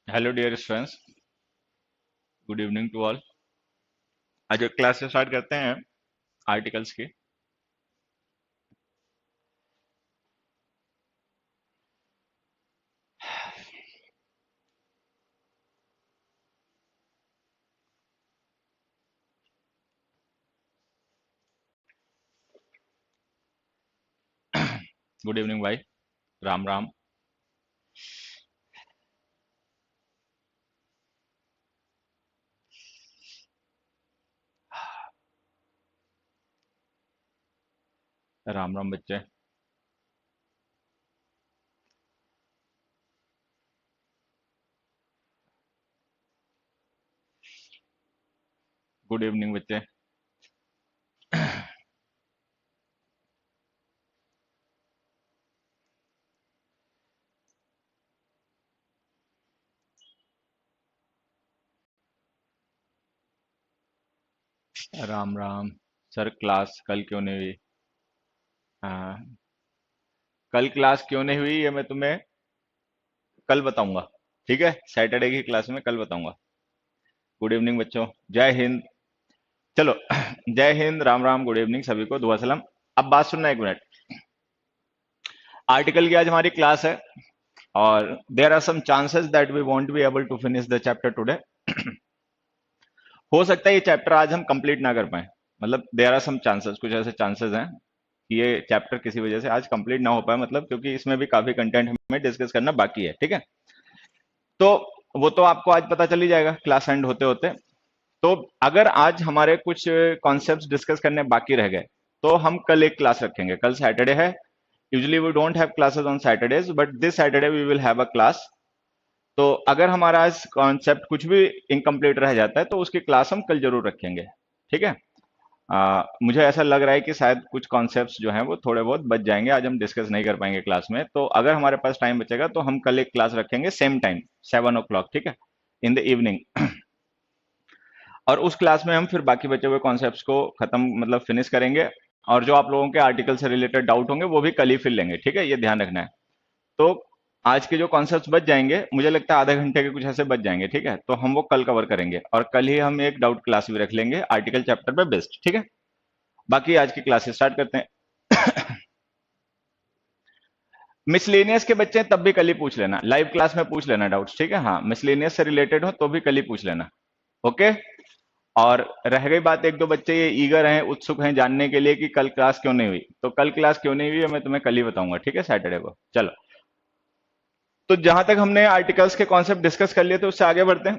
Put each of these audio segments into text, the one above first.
Hello dear students, good evening to all. आज class start करते हैं आर्टिकल्स की। गुड इवनिंग भाई, राम राम। राम राम बच्चे। गुड इवनिंग बच्चे। राम राम। सर क्लास कल क्यों नहीं हुई? हाँ, कल क्लास क्यों नहीं हुई ये मैं तुम्हें कल बताऊंगा। ठीक है, सैटरडे की क्लास में कल बताऊंगा। गुड इवनिंग बच्चों, जय हिंद। चलो जय हिंद, राम राम, गुड इवनिंग सभी को, दुआ सलाम। अब बात सुनना एक मिनट। आर्टिकल की आज हमारी क्लास है और there are some chances that we won't be able to finish the chapter today. हो सकता है ये चैप्टर आज हम कंप्लीट ना कर पाए। मतलब देयर आर सम चांसेस, कुछ ऐसे चांसेस हैं कि ये चैप्टर किसी वजह से आज कंप्लीट ना हो पाए, मतलब क्योंकि इसमें भी काफी कंटेंट हमें डिस्कस करना बाकी है। ठीक है, तो वो तो आपको आज पता चल ही जाएगा क्लास एंड होते होते। तो अगर आज हमारे कुछ कॉन्सेप्ट्स डिस्कस करने बाकी रह गए तो हम कल एक क्लास रखेंगे। कल सैटरडे है। Usually we don't have classes on Saturdays, but this Saturday we will have a class. तो अगर हमारा आज कॉन्सेप्ट कुछ भी इनकम्प्लीट रह जाता है तो उसकी क्लास हम कल जरूर रखेंगे। ठीक है। मुझे ऐसा लग रहा है कि शायद कुछ कॉन्सेप्ट्स जो हैं वो थोड़े बहुत बच जाएंगे, आज हम डिस्कस नहीं कर पाएंगे क्लास में। तो अगर हमारे पास टाइम बचेगा तो हम कल एक क्लास रखेंगे सेम टाइम, 7 o'clock। ठीक है, इन द इवनिंग। और उस क्लास में हम फिर बाकी बचे हुए कॉन्सेप्ट्स को खत्म मतलब फिनिश करेंगे। और जो आप लोगों के आर्टिकल से रिलेटेड डाउट होंगे वो भी कल ही फिर लेंगे। ठीक है, ये ध्यान रखना है। तो आज के जो कॉन्सेप्ट्स बच जाएंगे, मुझे लगता है आधे घंटे के कुछ ऐसे बच जाएंगे। ठीक है, तो हम वो कल कवर करेंगे और कल ही हम एक डाउट क्लास भी रख लेंगे आर्टिकल चैप्टर पे बेस्ड। ठीक है, बाकी आज की क्लास स्टार्ट करते हैं। मिसलेनियस के बच्चे तब भी कल ही पूछ लेना, लाइव क्लास में पूछ लेना डाउट्स। ठीक है, हाँ, मिसलेनियस से रिलेटेड हो तो भी कल ही पूछ लेना। ओके। और रह गई बात, एक दो बच्चे ये ईगर हैं, उत्सुक हैं जानने के लिए कि कल क्लास क्यों नहीं हुई। तो कल क्लास क्यों नहीं हुई है मैं तुम्हें कल ही बताऊंगा। ठीक है, सैटरडे को। चलो, तो जहां तक हमने आर्टिकल्स के कॉन्सेप्ट डिस्कस कर लिए थे उससे आगे बढ़ते हैं।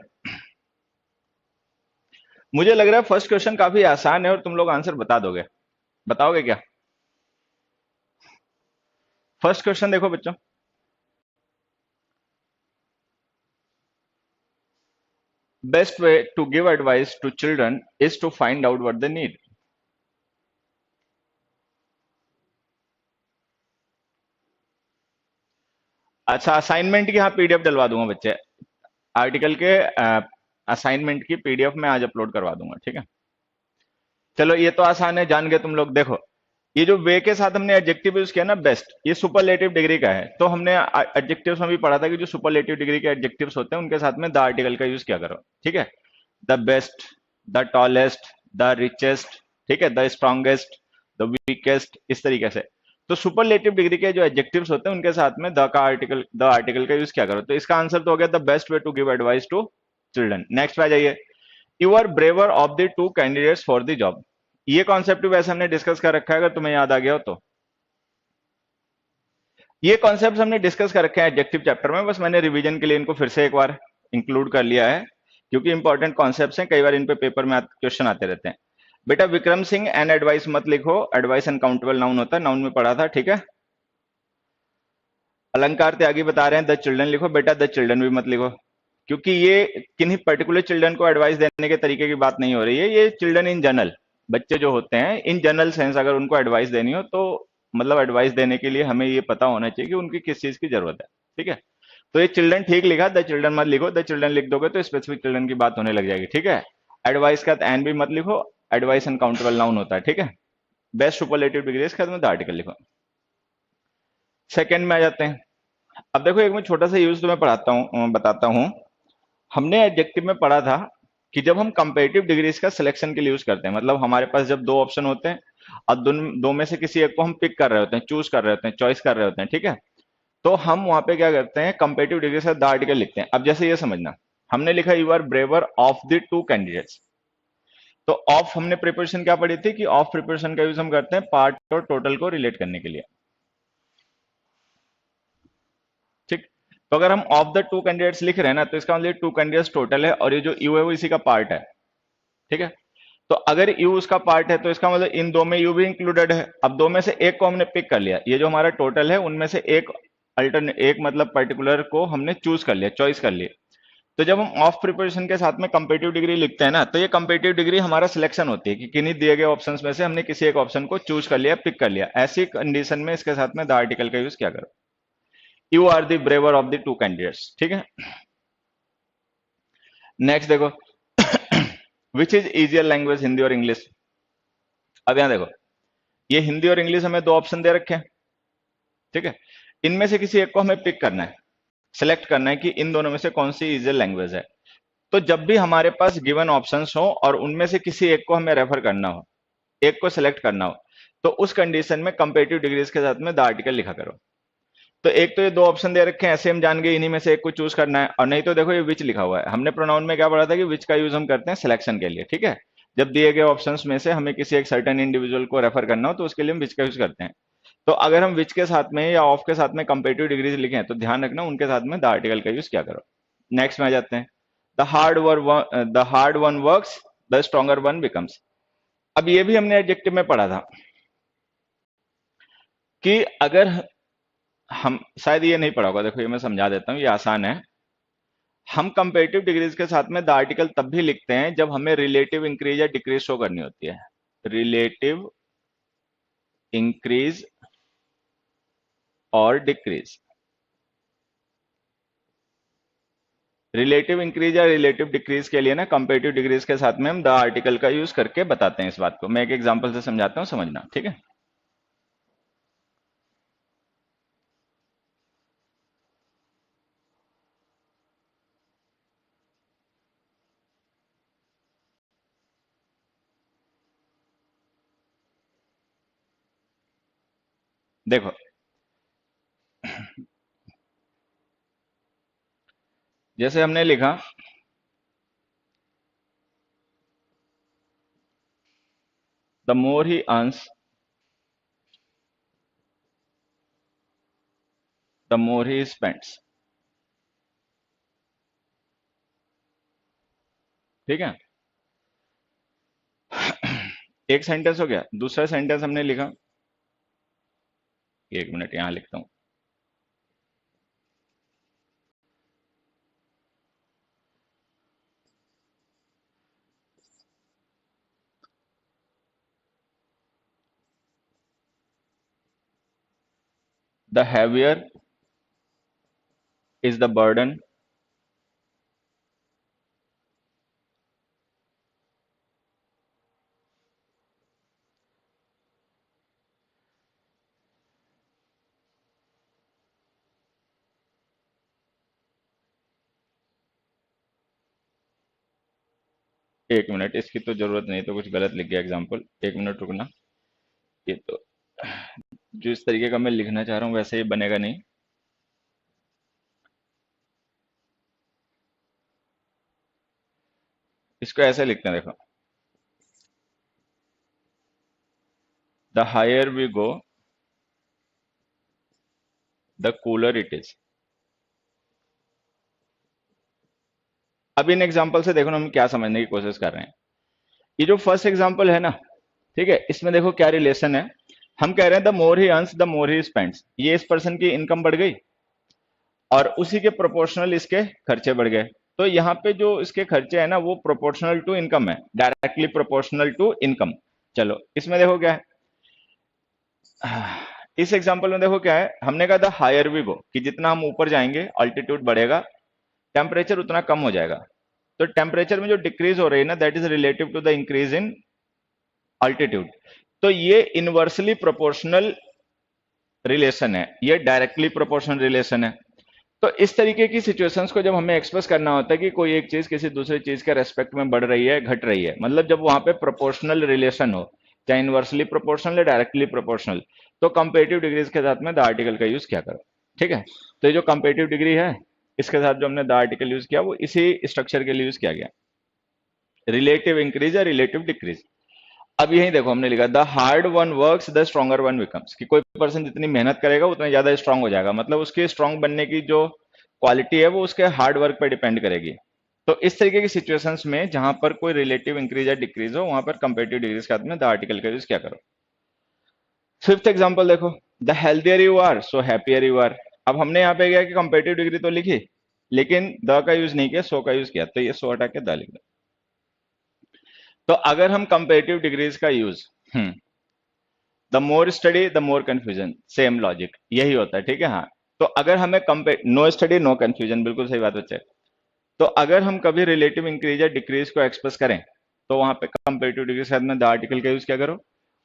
मुझे लग रहा है फर्स्ट क्वेश्चन काफी आसान है और तुम लोग आंसर बता दोगे। बताओगे क्या? फर्स्ट क्वेश्चन देखो बच्चों। Best way to give advice to children is to find out what they need. अच्छा, असाइनमेंट की हाँ पीडीएफ डलवा दूंगा बच्चे। आर्टिकल के असाइनमेंट की पीडीएफ में आज अपलोड करवा दूंगा। ठीक है, चलो ये तो आसान है, जान गए तुम लोग। देखो, ये जो वे के साथ हमने एडजेक्टिव यूज किया ना, बेस्ट, ये सुपरलेटिव डिग्री का है। तो हमने एडजेक्टिव्स में भी पढ़ा था कि जो सुपरलेटिव डिग्री के एडजेक्टिव्स होते हैं उनके साथ में द आर्टिकल का यूज किया करो। ठीक है, the best, the tallest, the richest, ठीक है, द स्ट्रॉन्गेस्ट, द वीकेस्ट, इस तरीके से। तो सुपरलेटिव डिग्री के जो एडजेक्टिव्स होते हैं उनके साथ में द आर्टिकल का यूज किया करो। तो इसका आंसर तो हो गया the best way to give advice to children. Next पे आ जाइए। You are braver of the two candidates for the job. ये कॉन्सेप्ट भी वैसे हमने डिस्कस कर रखा है, अगर तुम्हें याद आ गया हो तो। ये कॉन्सेप्ट हमने डिस्कस कर रखे हैं एडजेक्टिव चैप्टर में, बस मैंने रिवीजन के लिए इनको फिर से एक बार इंक्लूड कर लिया है क्योंकि इंपॉर्टेंट कॉन्सेप्ट्स हैं, कई बार इन पे पेपर में क्वेश्चन आते रहते हैं। बेटा विक्रम सिंह एंड एडवाइस मत लिखो, एडवाइस अनकाउंटेबल नाउन होता है, नाउन में पढ़ा था। ठीक है, अलंकार त्यागी बता रहे हैं द चिल्ड्रन लिखो, बेटा द चिल्ड्रन भी मत लिखो क्योंकि ये किन्हीं पर्टिकुलर चिल्ड्रन को एडवाइस देने के तरीके की बात नहीं हो रही है, ये चिल्ड्रन इन जनरल, बच्चे जो होते हैं इन जनरल सेंस, अगर उनको एडवाइस देनी हो तो मतलब एडवाइस देने के लिए हमें ये पता होना चाहिए कि उनकी किस चीज की जरूरत है। ठीक है, तो ये चिल्ड्रन ठीक लिखा, द चिल्ड्रन मत लिखो, द चिल्ड्रन लिख दोगे तो स्पेसिफिक चिल्ड्रन की बात होने लग जाएगी। ठीक है, एडवाइस का एन भी मत लिखो, एडवाइस अनकाउंटेबल नाउन होता है। ठीक है, बेस्ट सुपरलेटिव डिग्री इसके बाद में द आर्टिकल लिखो। सेकंड में आ जाते हैं। अब देखो, एक मैं छोटा सा यूज तुम्हें पढ़ाता हूँ, बताता हूँ। हमने एडजेक्टिव में पढ़ा था कि जब हम कंपेरेटिव डिग्रीज का सिलेक्शन के लिए यूज करते हैं, मतलब हमारे पास जब दो ऑप्शन होते हैं और दो में से किसी एक को हम पिक कर रहे होते हैं, चूज कर रहे होते हैं, चॉइस कर रहे होते हैं, ठीक है, तो हम वहां पे क्या करते हैं, कंपेरेटिव डिग्री से द आर्टिकल लिखते हैं। अब जैसे ये समझना, हमने लिखा you are braver of the two candidates, तो ऑफ हमने प्रिपरेशन क्या पढ़ी थी कि ऑफ प्रिपरेशन का यूज हम करते हैं पार्ट और टोटल को रिलेट करने के लिए, ठीक। तो अगर हम ऑफ द टू कैंडिडेट्स लिख रहे हैं ना, तो इसका मतलब टू कैंडिडेट्स टोटल है और ये जो यू है वो इसी का पार्ट है, ठीक है। तो अगर यू उसका पार्ट है तो इसका मतलब इन दो में यू भी इंक्लूडेड है। अब दो में से एक को हमने पिक कर लिया, ये जो हमारा टोटल है उनमें से एक अल्टरनेट, एक मतलब पर्टिकुलर को हमने चूज कर लिया, चॉइस कर लिया। तो जब हम ऑफ प्रिपरेशन के साथ में कंपेटिव डिग्री लिखते हैं ना, तो ये कंपेटिव डिग्री हमारा सिलेक्शन होती है कि किन्हीं दिए गए ऑप्शंस में से हमने किसी एक ऑप्शन को चूज कर लिया, पिक कर लिया। ऐसी कंडीशन में इसके साथ में द आर्टिकल का यूज क्या करो, you are the braver of the two candidates, ठीक है। नेक्स्ट देखो, which is easier language, Hindi और इंग्लिश। अब यहां देखो, ये हिंदी और इंग्लिश हमें दो ऑप्शन दे रखे हैं, ठीक है। इनमें से किसी एक को हमें पिक करना है, सिलेक्ट करना है कि इन दोनों में से कौन सी इजियर लैंग्वेज है। तो जब भी हमारे पास गिवन ऑप्शंस हो और उनमें से किसी एक को हमें रेफर करना हो, एक को सिलेक्ट करना हो, तो उस कंडीशन में कंपेरेटिव डिग्रीज के साथ में द आर्टिकल लिखा करो। तो एक तो ये दो ऑप्शन दे रखे हैं, ऐसे हम जान गए इन्हीं में से एक को चूज करना है, और नहीं तो देखो ये विच लिखा हुआ है। हमने प्रोनाउन में क्या पढ़ा था कि विच का यूज हम करते हैं सिलेक्शन के लिए, ठीक है। जब दिए गए ऑप्शंस में से हमें किसी एक सर्टेन इंडिविजुअल को रेफर करना हो तो उसके लिए हम विच का यूज करते हैं। तो अगर हम विच के साथ में या ऑफ के साथ में कंपेरेटिव डिग्रीज लिखें तो ध्यान रखना उनके साथ में द आर्टिकल का यूज क्या करो। नेक्स्ट में आ जाते हैं, the hard one works, the stronger one becomes. अब ये भी हमने एडजेक्टिव में पढ़ा था कि अगर हम, शायद ये नहीं पढ़ा होगा, देखो ये मैं समझा देता हूँ, ये आसान है। हम कंपेरेटिव डिग्रीज के साथ में द आर्टिकल तब भी लिखते हैं जब हमें रिलेटिव इंक्रीज या डिक्रीज शो करनी होती है। रिलेटिव इंक्रीज और डिक्रीज, रिलेटिव इंक्रीज या रिलेटिव डिक्रीज के लिए ना कंपेरेटिव डिग्रीज के साथ में हम द आर्टिकल का यूज करके बताते हैं इस बात को। मैं एक एग्जांपल से समझाता हूं, समझना, ठीक है। देखो, जैसे हमने लिखा the more he earns, the more he spends, ठीक है। एक सेंटेंस हो गया। दूसरा सेंटेंस हमने लिखा, एक मिनट यहां लिखता हूं, the heavier is the burden, एक मिनट, इसकी तो जरूरत नहीं, तो कुछ गलत लिख गया एग्जाम्पल, एक मिनट रुकना। ये तो जो इस तरीके का मैं लिखना चाह रहा हूं वैसे ये बनेगा नहीं। इसको ऐसे लिखते हैं, देखो, the higher we go the cooler it is. अब इन एग्जाम्पल से देखो ना हम क्या समझने की कोशिश कर रहे हैं। ये जो फर्स्ट एग्जाम्पल है ना, ठीक है, इसमें देखो क्या रिलेशन है। हम कह रहे हैं the more he earns the more he spends, ये इस पर्सन की इनकम बढ़ गई और उसी के प्रोपोर्शनल इसके खर्चे बढ़ गए। तो यहाँ पे जो इसके खर्चे हैं ना वो प्रोपोर्शनल टू इनकम है, डायरेक्टली प्रोपोर्शनल टू इनकम। चलो इसमें देखो क्या है, इस एग्जाम्पल में देखो क्या है, हमने कहा द हायर वी गो कि जितना हम ऊपर जाएंगे अल्टीट्यूड बढ़ेगा, टेम्परेचर उतना कम हो जाएगा। तो टेम्परेचर में जो डिक्रीज हो रही है ना, that is relative to the increase in altitude. तो ये इनवर्सली प्रोपोर्शनल रिलेशन है, ये डायरेक्टली प्रोपोर्शनल रिलेशन है। तो इस तरीके की सिचुएशंस को जब हमें एक्सप्रेस करना होता है कि कोई एक चीज किसी दूसरी चीज के रेस्पेक्ट में बढ़ रही है, घट रही है, मतलब जब वहां पे प्रोपोर्शनल रिलेशन हो, चाहे इनवर्सली प्रोपोर्शनल या डायरेक्टली प्रोपोर्शनल, तो कंपेरेटिव डिग्रीज के साथ में द आर्टिकल का यूज क्या करो। ठीक है, तो ये जो कंपेरेटिव डिग्री है, इसके साथ जो हमने द आर्टिकल यूज किया वो इसी स्ट्रक्चर के लिए यूज किया गया, रिलेटिव इंक्रीज या रिलेटिव डिक्रीज। अब यही देखो हमने लिखा the hard one works the stronger one becomes, कि कोई पर्सन जितनी मेहनत करेगा उतना ज्यादा स्ट्रांग हो जाएगा, मतलब उसके स्ट्रांग बनने की जो क्वालिटी है वो उसके हार्ड वर्क पर डिपेंड करेगी। तो इस तरीके की सिचुएशंस में जहां पर कोई रिलेटिव इंक्रीज या डिक्रीज हो, वहां पर कंपेरेटिव डिग्रीज के साथ में द आर्टिकल का यूज क्या करो। फिफ्थ एग्जांपल देखो, the healthier you are so happier you are. अब हमने यहाँ पे क्या कि कंपेरेटिव डिग्री तो लिखी, लेकिन द का यूज नहीं किया, सो का यूज किया, तो ये सो हटा के द लिख दो। तो अगर हम कंपेरेटिव डिग्रीज का use, the more study the more confusion, same logic यही होता है। ठीक है, हाँ। तो अगर हमें compare, no study no confusion, बिल्कुल सही बात बच्चे। तो अगर हम कभी रिलेटिव इंक्रीज या डिक्रीज को एक्सप्रेस करें, तो वहां पे कंपेरेटिव डिग्री के साथ में द आर्टिकल का यूज क्या करो।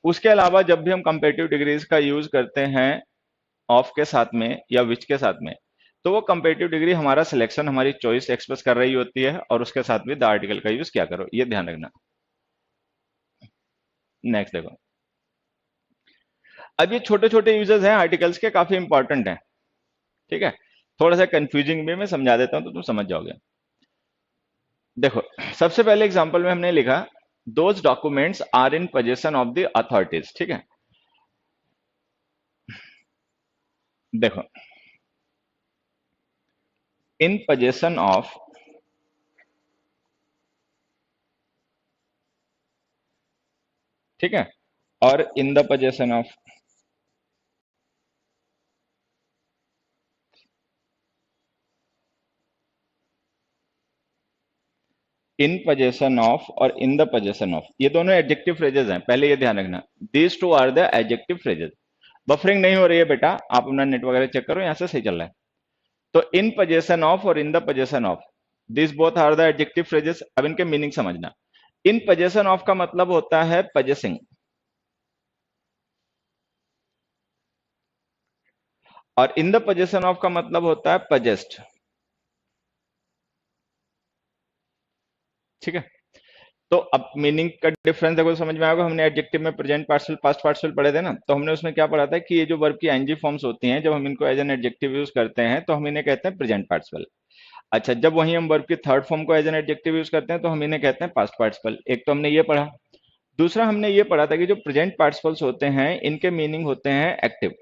उसके अलावा जब भी हम कंपेरेटिव डिग्रीज का यूज करते हैं ऑफ के साथ में या विच के साथ में, तो वो कंपेरेटिव डिग्री हमारा सिलेक्शन, हमारी चॉइस एक्सप्रेस कर रही होती है, और उसके साथ भी द आर्टिकल का यूज क्या करो, ये ध्यान रखना। नेक्स्ट देखो, अब ये छोटे छोटे यूजेस हैं आर्टिकल्स के, काफी इंपॉर्टेंट हैं। ठीक है, थोड़ा सा कंफ्यूजिंग भी मैं समझा देता हूं तो तुम समझ जाओगे। देखो, सबसे पहले एग्जांपल में हमने लिखा those documents are in possession of the authorities. ठीक है, देखो, इन पोजेशन ऑफ, ठीक है, और in the possession of, in possession of और इन द पोजेशन ऑफ, ये दोनों एडजेक्टिव फ्रेजेस हैं, पहले ये ध्यान रखना। These two are the adjective phrases. Buffering नहीं हो रही है बेटा, आप अपना नेट वगैरह चेक करो, यहां से सही चल रहा है। तो इन पोजेशन ऑफ और in the possession of, this both are the adjective phrases. अब इनके मीनिंग समझना। इन पोजेशन ऑफ का मतलब होता है पोजेसिंग, और इन द पोजेशन ऑफ का मतलब होता है पोजेस्ड। ठीक है, तो अब मीनिंग का डिफरेंस देखो, समझ में आएगा। हमने एडजेक्टिव में प्रेजेंट पार्टिसिपल पास्ट पार्टिसिपल पढ़े थे ना, तो हमने उसमें क्या पढ़ा था कि ये जो वर्ब की एनजी फॉर्म्स होती हैं, जब हम इनको एज एन एडजेक्टिव यूज करते हैं तो हम इन्हें कहते हैं प्रेजेंट पार्टिसिपल। अच्छा, जब वहीं हम वर्ब की थर्ड फॉर्म को एज एन एडजेक्टिव यूज करते हैं तो हम इन्हें कहते हैं पास्ट पार्टिसिपल। एक तो हमने ये पढ़ा। दूसरा हमने ये पढ़ा था कि जो प्रेजेंट पार्टिसिपल्स होते हैं इनके मीनिंग होते हैं एक्टिव।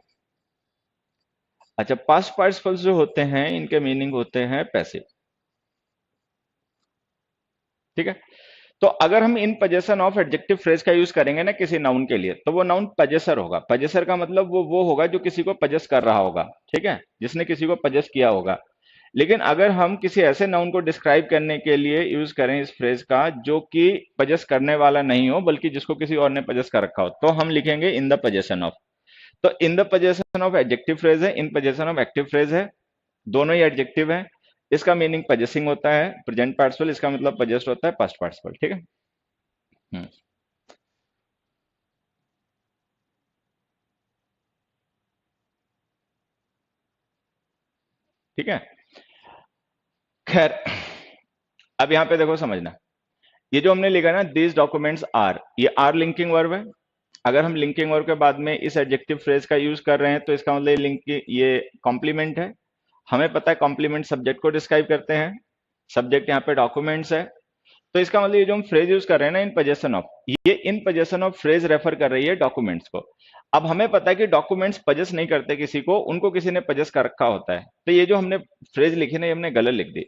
अच्छा, पास्ट पार्टिसिपल्स जो होते हैं इनके मीनिंग होते हैं पैसिव। ठीक है, तो अगर हम इन पजेशन ऑफ एडजेक्टिव फ्रेज का यूज करेंगे ना किसी नाउन के लिए, तो वो नाउन पजेसर होगा। पजेसर का मतलब वो होगा जो किसी को पजेस कर रहा होगा। ठीक है, जिसने किसी को पजेस किया होगा। लेकिन अगर हम किसी ऐसे नाउन को डिस्क्राइब करने के लिए यूज करें इस फ्रेज का जो कि पजेस करने वाला नहीं हो, बल्कि जिसको किसी और ने पजेस कर रखा हो, तो हम लिखेंगे इन द पजेशन ऑफ। तो in the possession of adjective phrase है, in possession of active phrase है, दोनों ही एडजेक्टिव है। इसका मीनिंग पजेसिंग होता है, प्रेजेंट पार्टिसिपल, इसका मतलब पजेस्ड होता है पास्ट पार्टिसिपल। ठीक है। हम्म, ठीक है। खैर, अब यहां पे देखो समझना, ये जो हमने लिखा ना दिस डॉक्यूमेंट्स आर, ये आर लिंकिंग वर्ब है। अगर हम लिंकिंग वर्ब के बाद में इस एडजेक्टिव फ्रेज का यूज कर रहे हैं तो इसका मतलब लिंक, ये कॉम्प्लीमेंट है। हमें पता है कॉम्प्लीमेंट सब्जेक्ट को डिस्क्राइब करते हैं, सब्जेक्ट यहाँ पे डॉक्यूमेंट्स है। तो इसका मतलब ये जो हम फ्रेज यूज कर रहे हैं ना इन पोजेशन ऑफ, ये इन पोजेशन ऑफ फ्रेज रेफर कर रही है डॉक्यूमेंट्स को। अब हमें पता है कि डॉक्यूमेंट्स पजेस नहीं करते किसी को, उनको किसी ने पजेस कर रखा होता है। तो ये जो हमने फ्रेज लिखी ना, ये हमने गलत लिख दी,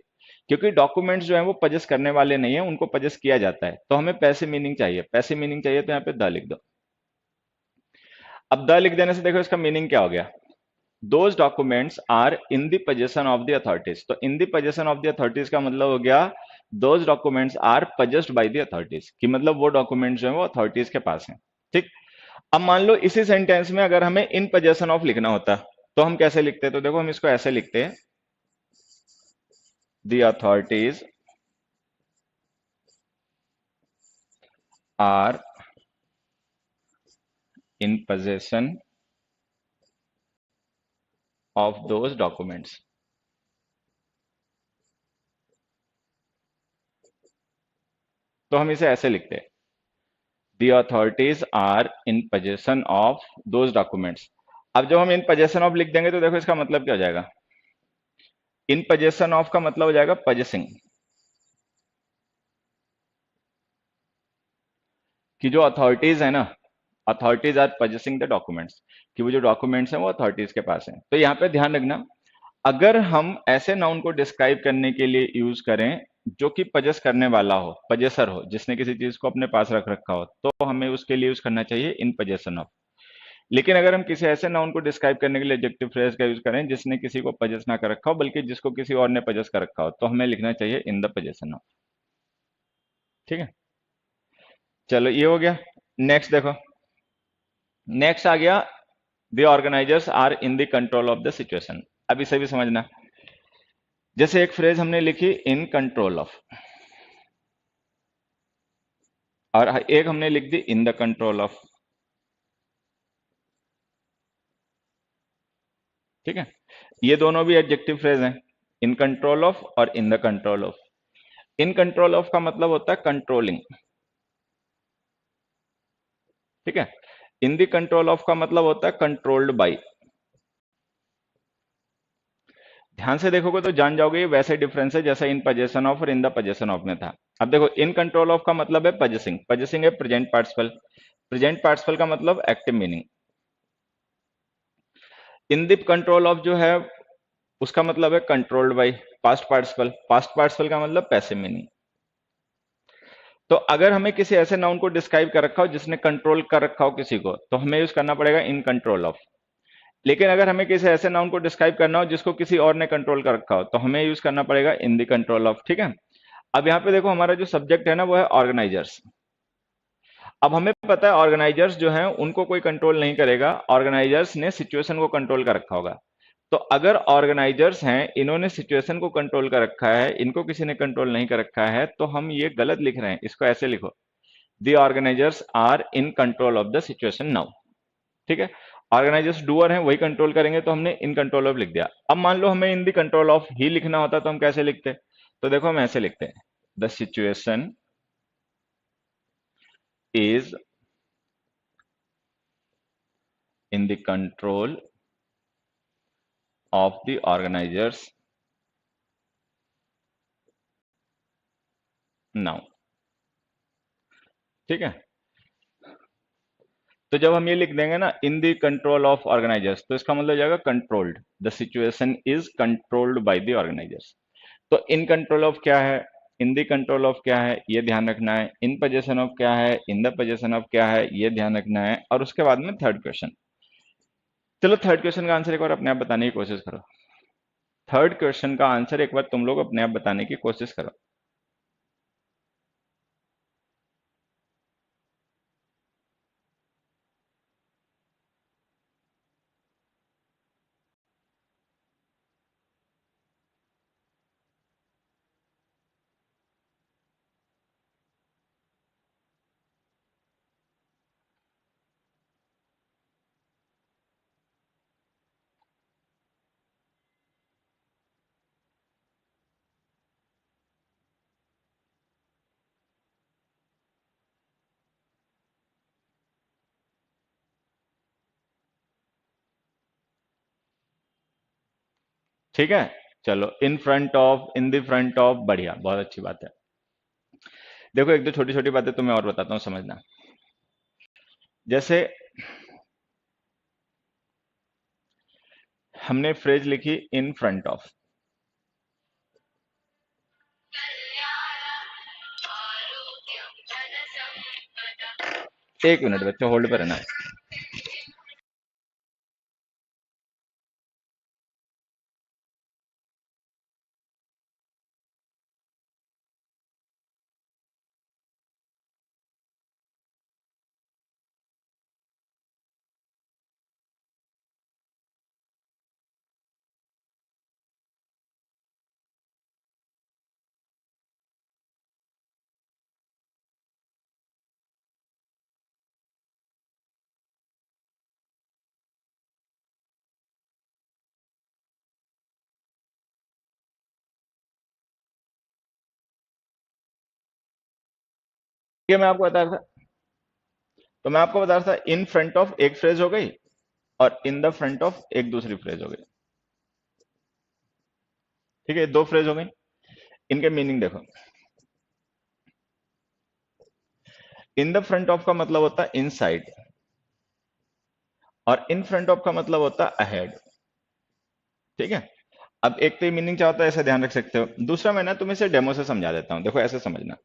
क्योंकि डॉक्यूमेंट्स जो है वो पजेस करने वाले नहीं है, उनको पजेस किया जाता है। तो हमें पैसे मीनिंग चाहिए, पैसे मीनिंग चाहिए, तो यहाँ पे द लिख दो। अब द लिख देने से देखो इसका मीनिंग क्या हो गया। Those documents are in the possession of the authorities. तो in the possession of the authorities का मतलब हो गया those documents are possessed by the authorities, कि मतलब वो डॉक्यूमेंट्स जो है वो अथॉरिटीज के पास हैं। ठीक। अब मान लो इसी सेंटेंस में अगर हमें इन पोजेशन ऑफ लिखना होता तो हम कैसे लिखते हैं, तो देखो हम इसको ऐसे लिखते हैं, the authorities are in possession of those documents. तो हम इसे ऐसे लिखते हैं, the authorities are in possession of those documents. अब जब हम इन पोजेशन ऑफ लिख देंगे तो देखो इसका मतलब क्या हो जाएगा, इन पोजेशन ऑफ का मतलब हो जाएगा पोजेसिंग, कि जो अथॉरिटीज है ना, authorities are possessing the documents, कि वो जो डॉक्यूमेंट्स हैं वो अथॉरिटीज के पास हैं। तो यहाँ पे ध्यान रखना, अगर हम ऐसे नाउन को डिस्क्राइब करने के लिए यूज करें जो कि पजेस करने वाला हो, पजेसर हो, जिसने किसी चीज को अपने पास रख रखा हो, तो हमें उसके लिए यूज करना चाहिए इन पोजेशन ऑफ। लेकिन अगर हम किसी ऐसे नाउन को डिस्क्राइब करने के लिए एडजेक्टिव फ्रेज का यूज करें जिसने किसी को पजेस ना कर रखा हो बल्कि जिसको किसी और ने पजेस कर रखा हो, तो हमें लिखना चाहिए इन द पोजेशन ऑफ। ठीक है, चलो ये हो गया। नेक्स्ट देखो, नेक्स्ट आ गया, the organisers are in the control of the situation. अब इसे भी समझना, जैसे एक फ्रेज हमने लिखी इन कंट्रोल ऑफ, और एक हमने लिख दी इन द कंट्रोल ऑफ। ठीक है, ये दोनों भी एडजेक्टिव फ्रेज हैं, इन कंट्रोल ऑफ और in the control of. In control of का मतलब होता है कंट्रोलिंग। ठीक है, इन द कंट्रोल ऑफ का मतलब होता है कंट्रोल्ड बाई। ध्यान से देखोगे तो जान जाओगे ये वैसे डिफरेंस है जैसा इन पोजेशन ऑफ और इन द पोजेशन ऑफ में था। अब देखो, इन कंट्रोल ऑफ का मतलब है पोजेसिंग, पोजेसिंग है प्रेजेंट पार्टिसिपल, प्रेजेंट पार्टिसिपल का मतलब active meaning. In the control of जो है उसका मतलब है controlled by, past participle, past participle का मतलब पैसिव मीनिंग। तो अगर हमें किसी ऐसे नाउन को डिस्क्राइब कर रखा हो जिसने कंट्रोल कर रखा हो किसी को, तो हमें यूज करना पड़ेगा इन कंट्रोल ऑफ। लेकिन अगर हमें किसी ऐसे नाउन को डिस्क्राइब करना हो जिसको किसी और ने कंट्रोल कर रखा हो, तो हमें यूज करना पड़ेगा इन द कंट्रोल ऑफ। ठीक है, अब यहाँ पे देखो हमारा जो सब्जेक्ट है ना वो है ऑर्गेनाइजर्स। अब हमें पता है ऑर्गेनाइजर्स जो हैं उनको कोई कंट्रोल नहीं करेगा, ऑर्गेनाइजर्स ने सिचुएशन को कंट्रोल कर रखा होगा। तो अगर ऑर्गेनाइजर्स हैं, इन्होंने सिचुएशन को कंट्रोल कर रखा है, इनको किसी ने कंट्रोल नहीं कर रखा है, तो हम ये गलत लिख रहे हैं, इसको ऐसे लिखो, the organisers are in control of the situation now. ठीक है, ऑर्गेनाइजर्स डूअर हैं, वही कंट्रोल करेंगे, तो हमने इन कंट्रोल ऑफ लिख दिया। अब मान लो हमें इन द कंट्रोल ऑफ ही लिखना होता तो हम कैसे लिखते, तो देखो हम ऐसे लिखते हैं, the situation is in the control of the organisers now. ठीक है, तो जब हम ये लिख देंगे ना in the control of organisers, तो इसका मतलब हो जाएगा controlled, the situation is controlled by the organisers. तो इन कंट्रोल ऑफ क्या है, इन द कंट्रोल ऑफ क्या है, ये ध्यान रखना है। इन पोजेशन ऑफ क्या है, इन द पोजेशन ऑफ क्या है, ये ध्यान रखना है। और उसके बाद में थर्ड क्वेश्चन। चलो थर्ड क्वेश्चन का आंसर एक बार अपने आप बताने की कोशिश करो। थर्ड क्वेश्चन का आंसर एक बार तुम लोग अपने आप बताने की कोशिश करो। ठीक है, चलो in front of, in the front of, बढ़िया, बहुत अच्छी बात है। देखो एक दो छोटी छोटी बातें तुम्हें और बताता हूँ, समझना। जैसे हमने फ्रेज लिखी इन फ्रंट ऑफ, एक मिनट बच्चों होल्ड पर रहना। ये मैं आपको बता रहा था, तो मैं आपको बता रहा था इन फ्रंट ऑफ एक फ्रेज हो गई और इन द फ्रंट ऑफ एक दूसरी फ्रेज हो गई। ठीक है, दो फ्रेज हो गई। इनके मीनिंग देखो, इन द फ्रंट ऑफ का मतलब होता है इनसाइड और इन फ्रंट ऑफ का मतलब होता है अहेड। ठीक है, अब एक तो मीनिंग क्या होता है ऐसे ध्यान रख सकते हो। दूसरा मैं ना तुम्हें इसे डेमो से समझा देता हूं, देखो ऐसे समझना।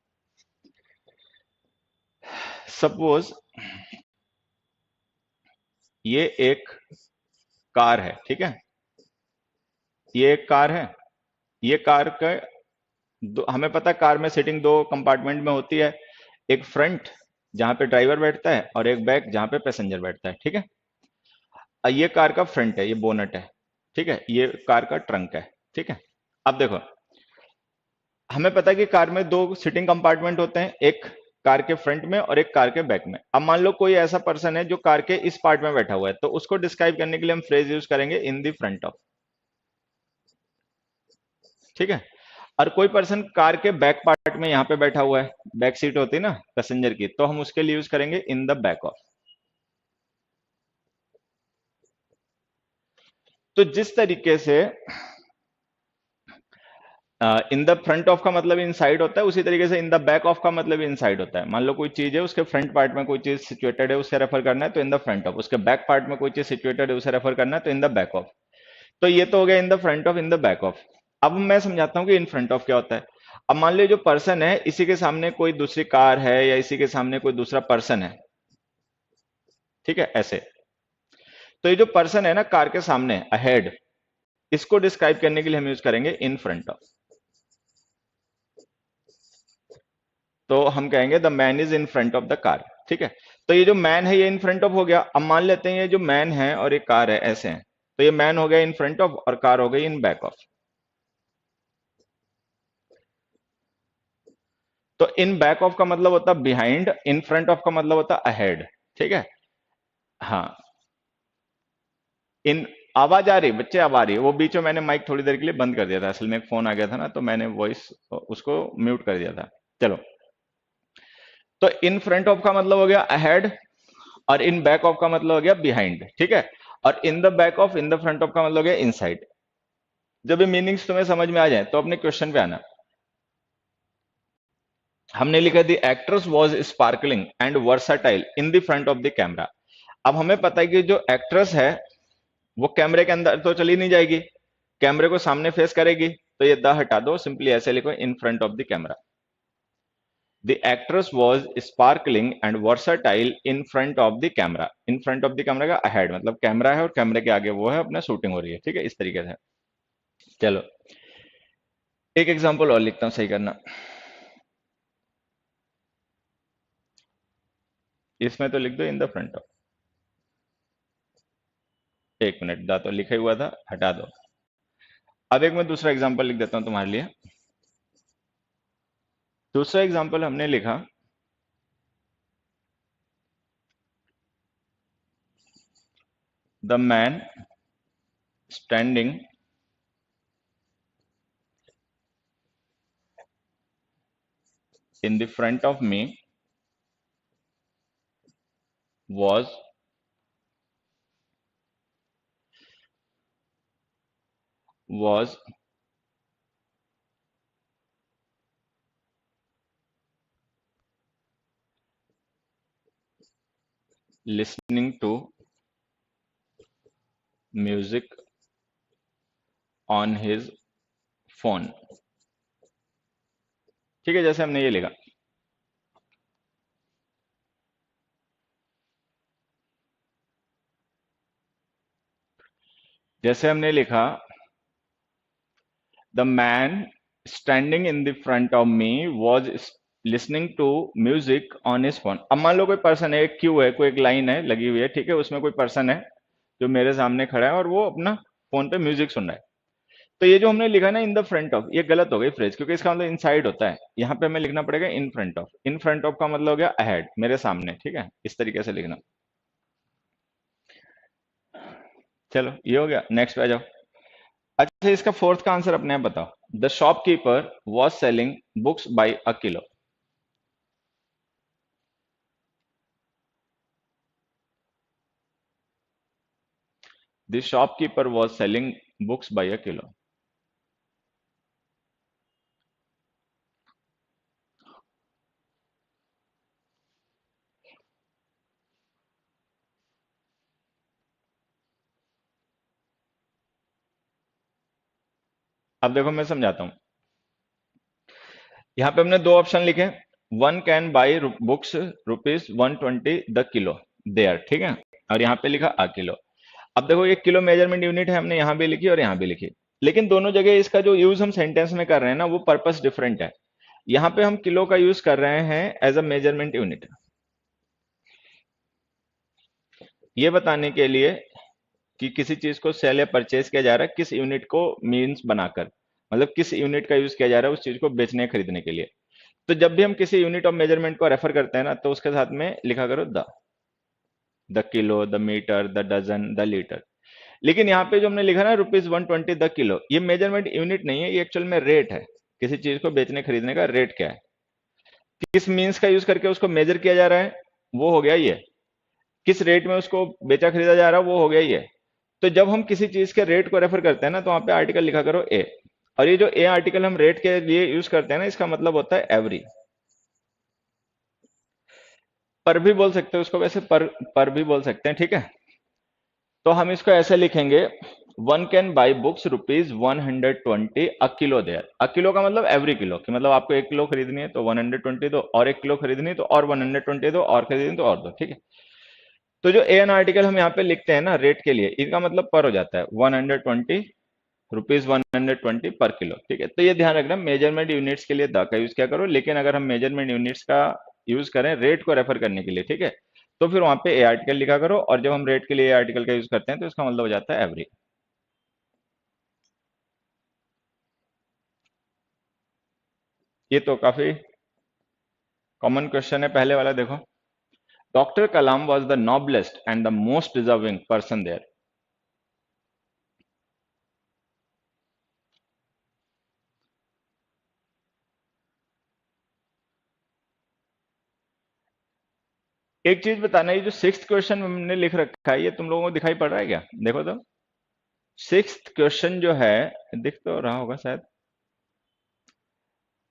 सपोज ये एक कार है, ठीक है, ये एक कार है। ये कार का हमें पता है कार में सीटिंग दो कंपार्टमेंट में होती है, एक फ्रंट जहां पे ड्राइवर बैठता है और एक बैक जहां पे पैसेंजर बैठता है। ठीक है, ये कार का फ्रंट है, ये बोनट है। ठीक है, ये कार का ट्रंक है। ठीक है, अब देखो हमें पता है कि कार में दो सीटिंग कंपार्टमेंट होते हैं, एक कार के फ्रंट में और एक कार के बैक में। अब मान लो कोई ऐसा पर्सन है जो कार के इस पार्ट में बैठा हुआ है, तो उसको डिस्क्राइब करने के लिए हम फ्रेज यूज करेंगे इन द फ्रंट ऑफ। ठीक है, और कोई पर्सन कार के बैक पार्ट में यहां पे बैठा हुआ है, बैक सीट होती है ना पैसेंजर की, तो हम उसके लिए यूज करेंगे इन द बैक ऑफ। तो जिस तरीके से इन द फ्रंट ऑफ का मतलब इनसाइड होता है, उसी तरीके से इन द बैक ऑफ का मतलब इनसाइड होता है। मान लो कोई चीज है, उसके फ्रंट पार्ट में कोई चीज सिचुएटेड है, उसे रेफर करना है तो इन द फ्रंट ऑफ। उसके बैक पार्ट में कोई चीज सिचुएटेड है, उसे रेफर करना है तो इन द बैक ऑफ। तो ये तो हो गया इन the front of, in the back of. अब मैं समझाता हूँ कि इन फ्रंट ऑफ क्या होता है। अब मान लो जो पर्सन है, इसी के सामने कोई दूसरी कार है या इसी के सामने कोई दूसरा पर्सन है। ठीक है, ऐसे। तो ये जो पर्सन है ना कार के सामने अहेड, इसको डिस्क्राइब करने के लिए हम यूज करेंगे इन फ्रंट ऑफ। तो हम कहेंगे the man is in front of the car. ठीक है, तो ये जो मैन है ये इन फ्रंट ऑफ हो गया। अब मान लेते हैं ये जो मैन है और ये कार है ऐसे हैं, तो ये मैन हो गया इन फ्रंट ऑफ और कार हो गई इन बैक ऑफ। तो इन बैक ऑफ का मतलब होता है बिहाइंड, इन फ्रंट ऑफ का मतलब होता है अहेड। ठीक है, हाँ। इन आवाज आ रही बच्चे, आवाज आ रही है। वो बीच में मैंने माइक थोड़ी देर के लिए बंद कर दिया था, असल में एक फोन आ गया था ना, तो मैंने वॉइस उसको म्यूट कर दिया था। चलो, तो इन फ्रंट ऑफ का मतलब हो गया अहेड और इन बैक ऑफ का मतलब हो गया बिहाइंड। ठीक है, और in the back of, in the front of का मतलब हो गया इनसाइड। जब ये मीनिंग्स तुम्हें समझ में आ जाए तो अपने क्वेश्चन पे आना। हमने लिखा the actress was sparkling and versatile in the front of the camera. अब हमें पता है कि जो एक्ट्रेस है वो कैमरे के अंदर तो चली नहीं जाएगी, कैमरे को सामने फेस करेगी। तो ये द हटा दो, सिंपली ऐसे लिखो in front of the camera. The actress was sparkling and versatile in front of the camera. In front of the camera का अहेड मतलब कैमरा है और कैमरे के आगे वो है, अपना शूटिंग हो रही है। ठीक है, इस तरीके से। चलो एक एग्जांपल और लिखता हूं, सही करना। इसमें तो लिख दो इन द फ्रंट ऑफ। एक मिनट, दा तो लिखा ही हुआ था, हटा दो। अब एक मैं दूसरा एग्जांपल लिख देता हूं तुम्हारे लिए। दूसरा एग्जांपल हमने लिखा the man standing in the front of me was was listening to music on his phone। ठीक है, जैसे हमने ये लिखा, जैसे हमने लिखा the man standing in the front of me was listening to music on his phone. अब मान लो कोई पर्सन है, एक क्यू है, कोई एक लाइन है लगी हुई है। ठीक है, उसमें कोई पर्सन है जो मेरे सामने खड़ा है और वो अपना फोन पे म्यूजिक सुन रहा है। तो ये जो हमने लिखा ना इन द फ्रंट ऑफ, ये गलत हो गई फ्रेज, क्योंकि इसका मतलब इनसाइड होता है। यहाँ पे हमें लिखना पड़ेगा in front of. In front of का मतलब हो गया अहेड, मेरे सामने। ठीक है, इस तरीके से लिखना। चलो ये हो गया, नेक्स्ट पे आ जाओ। अच्छा, इसका फोर्थ का आंसर अपने आप बताओ। The shopkeeper was selling books by a kilo. The shopkeeper was selling books by a kilo. अब देखो मैं समझाता हूं। यहाँ पे हमने दो ऑप्शन लिखे, one can buy books ₹120 the kilo there, ठीक है, और यहाँ पे लिखा अ किलो। अब देखो ये किलो मेजरमेंट यूनिट है, हमने यहाँ भी लिखी और यहाँ भी लिखी, लेकिन दोनों जगह इसका जो यूज हम सेंटेंस में कर रहे हैं ना, वो पर्पस डिफरेंट है। यहाँ पे हम किलो का यूज कर रहे हैं एज अ मेजरमेंट यूनिट, ये बताने के लिए कि किसी चीज को सेल या परचेज किया जा रहा है किस यूनिट को मीन्स बनाकर, मतलब किस यूनिट का यूज किया जा रहा है उस चीज को बेचने खरीदने के लिए। तो जब भी हम किसी यूनिट ऑफ मेजरमेंट को रेफर करते हैं ना, तो उसके साथ में लिखा करो the kilo, the metre, the dozen, the litre. लेकिन यहाँ पे जो हमने लिखा ना ₹120 द किलो, ये मेजरमेंट यूनिट नहीं है, ये एक्चुअल में रेट है। किसी चीज को बेचने खरीदने का रेट क्या है, किस मीन्स का यूज करके उसको मेजर किया जा रहा है, वो हो गया ये। किस रेट में उसको बेचा खरीदा जा रहा है, वो हो गया ये। तो जब हम किसी चीज के रेट को रेफर करते हैं ना, तो वहां पे आर्टिकल लिखा करो ए। और ये जो ए आर्टिकल हम रेट के लिए यूज करते हैं ना, इसका मतलब होता है एवरी। पर भी बोल सकते हो उसको, वैसे पर भी बोल सकते हैं, ठीक है। तो हम इसको ऐसे लिखेंगे, one can buy books ₹120 a kilo there. A kilo का मतलब एवरी किलो, कि मतलब आपको 1 किलो खरीदनी है तो 120 दो, और 1 किलो खरीदनी है तो और 120 दो, और खरीदनी तो और दो, ठीक है। तो जो ए एन आर्टिकल हम यहाँ पे लिखते हैं ना रेट के लिए, इनका मतलब पर हो जाता है, ₹120 पर किलो, ठीक है। तो ये ध्यान रखना, मेजरमेंट यूनिट्स के लिए द का यूज क्या करो, लेकिन अगर हम मेजरमेंट यूनिट्स का यूज करें रेट को रेफर करने के लिए, ठीक है, तो फिर वहां पे ए आर्टिकल लिखा करो, और जब हम रेट के लिए ए आर्टिकल का यूज करते हैं तो इसका मतलब हो जाता है एवरी। ये तो काफी कॉमन क्वेश्चन है, पहले वाला देखो। Doctor Kalam was the noblest and the most deserving person there. एक चीज बताना, ये जो सिक्स्थ क्वेश्चन हमने लिख रखा है, ये तुम लोगों को दिखाई पड़ रहा है क्या, देखो तो। सिक्स्थ क्वेश्चन जो है, दिख तो रहा होगा शायद।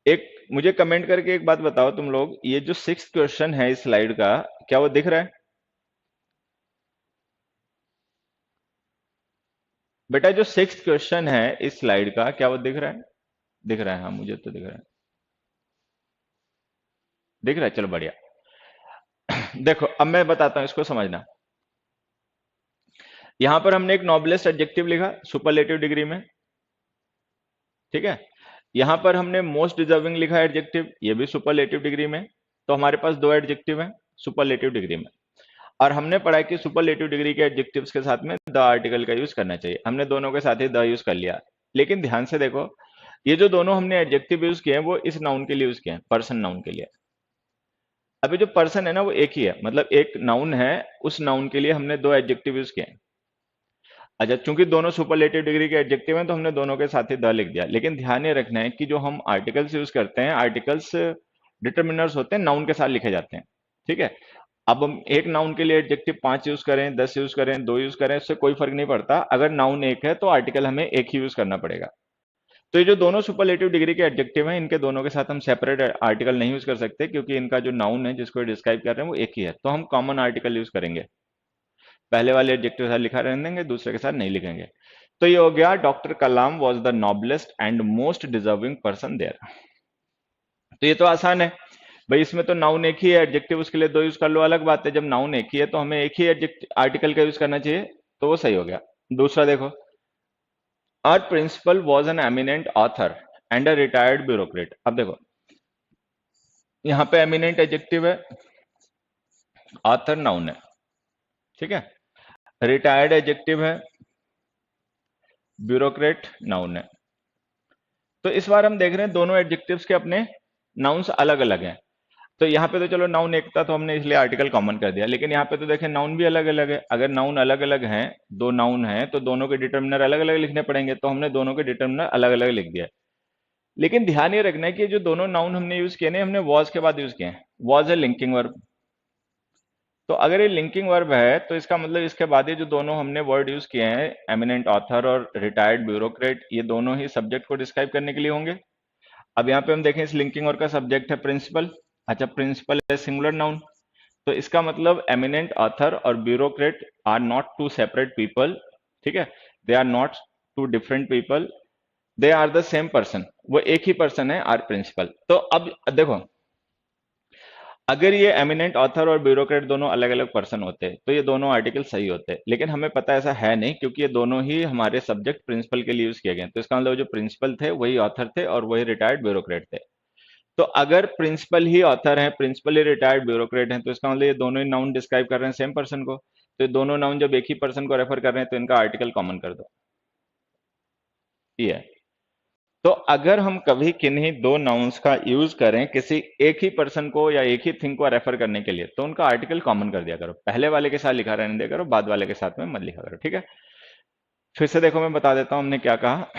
एक मुझे कमेंट करके एक बात बताओ तुम लोग, ये जो सिक्स्थ क्वेश्चन है इस स्लाइड का, क्या वो दिख रहा है? बेटा जो सिक्स्थ क्वेश्चन है इस स्लाइड का, क्या वो दिख रहा है? दिख रहा है, हाँ मुझे तो दिख रहा है। दिख रहा है, चलो बढ़िया। देखो अब मैं बताता हूं, इसको समझना। यहां पर हमने एक नॉबलेस्ट एडजेक्टिव लिखा सुपरलेटिव डिग्री में, ठीक है। यहां पर हमने मोस्ट डिजर्विंग लिखा एडजेक्टिव, ये भी सुपरलेटिव डिग्री में। तो हमारे पास दो एडजेक्टिव हैं सुपरलेटिव डिग्री में। और हमने पढ़ा कि सुपरलेटिव डिग्री के एडजेक्टिव्स के साथ में द आर्टिकल का यूज करना चाहिए, हमने दोनों के साथ ही द यूज कर लिया। लेकिन ध्यान से देखो, ये जो दोनों हमने एडजेक्टिव यूज किए हैं वो इस नाउन के लिए यूज किए हैं, पर्सन नाउन के लिए। अभी जो पर्सन है ना वो एक ही है, मतलब एक नाउन है, उस नाउन के लिए हमने दो एडजेक्टिव यूज किए हैं। अच्छा, चूंकि दोनों सुपरलेटिव डिग्री के एडजेक्टिव हैं तो हमने दोनों के साथ ही द लिख दिया। लेकिन ध्यान ये रखना है कि जो हम आर्टिकल्स यूज करते हैं, आर्टिकल्स डिटर्मिनर्स होते हैं, नाउन के साथ लिखे जाते हैं, ठीक है। अब हम एक नाउन के लिए एडजेक्टिव 5 यूज करें, 10 यूज करें, 2 यूज करें, उससे कोई फर्क नहीं पड़ता। अगर नाउन एक है तो आर्टिकल हमें एक ही यूज करना पड़ेगा। तो ये जो दोनों सुपरलेटिव डिग्री के एडजेक्टिव हैं, इनके दोनों के साथ हम सेपरेट आर्टिकल नहीं यूज कर सकते, क्योंकि इनका जो नाउन है जिसको डिस्क्राइब कर रहे हैं वो एक ही है। तो हम कॉमन आर्टिकल यूज करेंगे, पहले वाले एडजेक्टिव के साथ लिखा रहने देंगे, दूसरे के साथ नहीं लिखेंगे। तो ये हो गया, doctor Kalam was the noblest and most deserving person there. तो ये तो आसान है भाई, इसमें तो नाउन एक ही है, एडजेक्टिव उसके लिए दो यूज कर लो, अलग बात है। जब नाउन एक ही है तो हमें एक ही एडजेक्टिव आर्टिकल का यूज करना चाहिए, तो वो सही हो गया। दूसरा देखो, our principal was an eminent author and a retired bureaucrat. अब देखो यहाँ पे एमिनेंट एडजेक्टिव है, ऑथर नाउन है, ठीक है। रिटायर्ड एडजेक्टिव है, ब्यूरोक्रेट नाउन है। तो इस बार हम देख रहे हैं दोनों एडजेक्टिव्स के अपने नाउन्स अलग अलग हैं। तो यहाँ पे तो चलो नाउन एक था तो हमने इसलिए आर्टिकल कॉमन कर दिया, लेकिन यहाँ पे तो देखें नाउन भी अलग अलग है। अगर नाउन अलग अलग हैं, दो नाउन हैं, तो दोनों के डिटर्मिनर अलग अलग लिखने पड़ेंगे, तो हमने दोनों के डिटर्मिनर अलग अलग लिख दिया। लेकिन ध्यान ये रखना है कि जो दोनों नाउन हमने यूज किए ना, हमने वॉज के बाद यूज किए हैं। वॉज है लिंकिंग वर्ब, तो अगर ये लिंकिंग वर्ब है तो इसका मतलब इसके बाद ये जो दोनों हमने वर्ड यूज किए हैं, एमिनेंट ऑथर और रिटायर्ड ब्यूरोक्रेट, ये दोनों ही सब्जेक्ट को डिस्क्राइब करने के लिए होंगे। अब यहाँ पे हम देखें, इस लिंकिंग वर्ब का सब्जेक्ट है प्रिंसिपल। अच्छा, प्रिंसिपल है सिंगुलर नाउन, तो इसका मतलब एमिनेंट ऑथर और bureaucrat are not two separate people. ठीक है, they are not two different people, they are the same person, वो एक ही पर्सन है, आर प्रिंसिपल। तो अब देखो, अगर ये एमिनेंट ऑथर और ब्यूरोक्रेट दोनों अलग अलग पर्सन होते तो ये दोनों आर्टिकल सही होते, लेकिन हमें पता है ऐसा है नहीं, क्योंकि ये दोनों ही हमारे सब्जेक्ट प्रिंसिपल के लिए यूज किए गए। तो इसका मतलब जो प्रिंसिपल थे वही ऑथर थे और वही रिटायर्ड ब्यूरोक्रेट थे। तो अगर प्रिंसिपल ही ऑथर है, प्रिंसिपल ही रिटायर्ड ब्यूरोक्रेट है, तो इसका मतलब ये दोनों ही नाउन डिस्क्राइब कर रहे हैं सेम पर्सन को। तो ये दोनों नाउन जब एक ही पर्सन को रेफर कर रहे हैं तो इनका आर्टिकल कॉमन कर दो, ये है। तो अगर हम कभी किन्हीं दो नाउन्स का यूज करें किसी एक ही पर्सन को या एक ही थिंग को रेफर करने के लिए, तो उनका आर्टिकल कॉमन कर दिया करो, पहले वाले के साथ लिखा रहने दिया करो, बाद वाले के साथ में मत लिखा करो। ठीक है, फिर से देखो, मैं बता देता हूं हमने क्या कहा।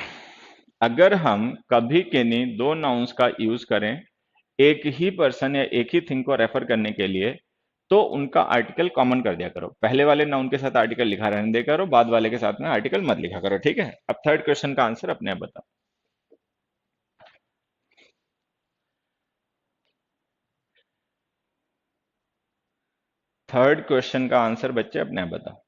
अगर हम कभी किन्हीं दो नाउन्स का यूज करें एक ही पर्सन या एक ही थिंग को रेफर करने के लिए, तो उनका आर्टिकल कॉमन कर दिया करो, पहले वाले नाउन के साथ आर्टिकल लिखा रहने दिया करो, बाद वाले के साथ में आर्टिकल मत लिखा करो। ठीक है, अब थर्ड क्वेश्चन का आंसर अपने आप बताओ। थर्ड क्वेश्चन का आंसर बच्चे अपने आप बताओ।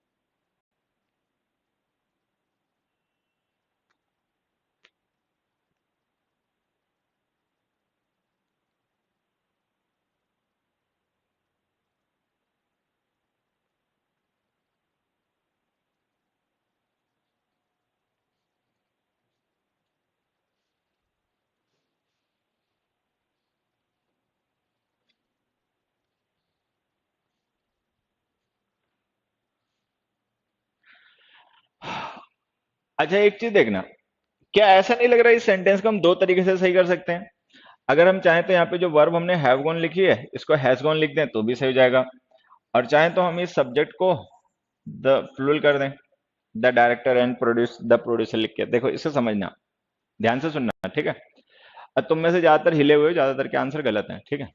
अच्छा, एक चीज देखना, क्या ऐसा नहीं लग रहा है इस सेंटेंस को हम दो तरीके से सही कर सकते हैं? अगर हम चाहें तो यहाँ पे जो वर्ब हमने हैव गॉन लिखी है इसको हैज गॉन लिख दें तो भी सही हो जाएगा, और चाहें तो हम इस सब्जेक्ट को द प्लूरल कर दें, the director and produce the producer लिख के। देखो, इसे समझना, ध्यान से सुनना, ठीक है। अब तुम में से ज्यादातर हिले हुए हो, ज्यादातर के आंसर गलत हैं, ठीक है।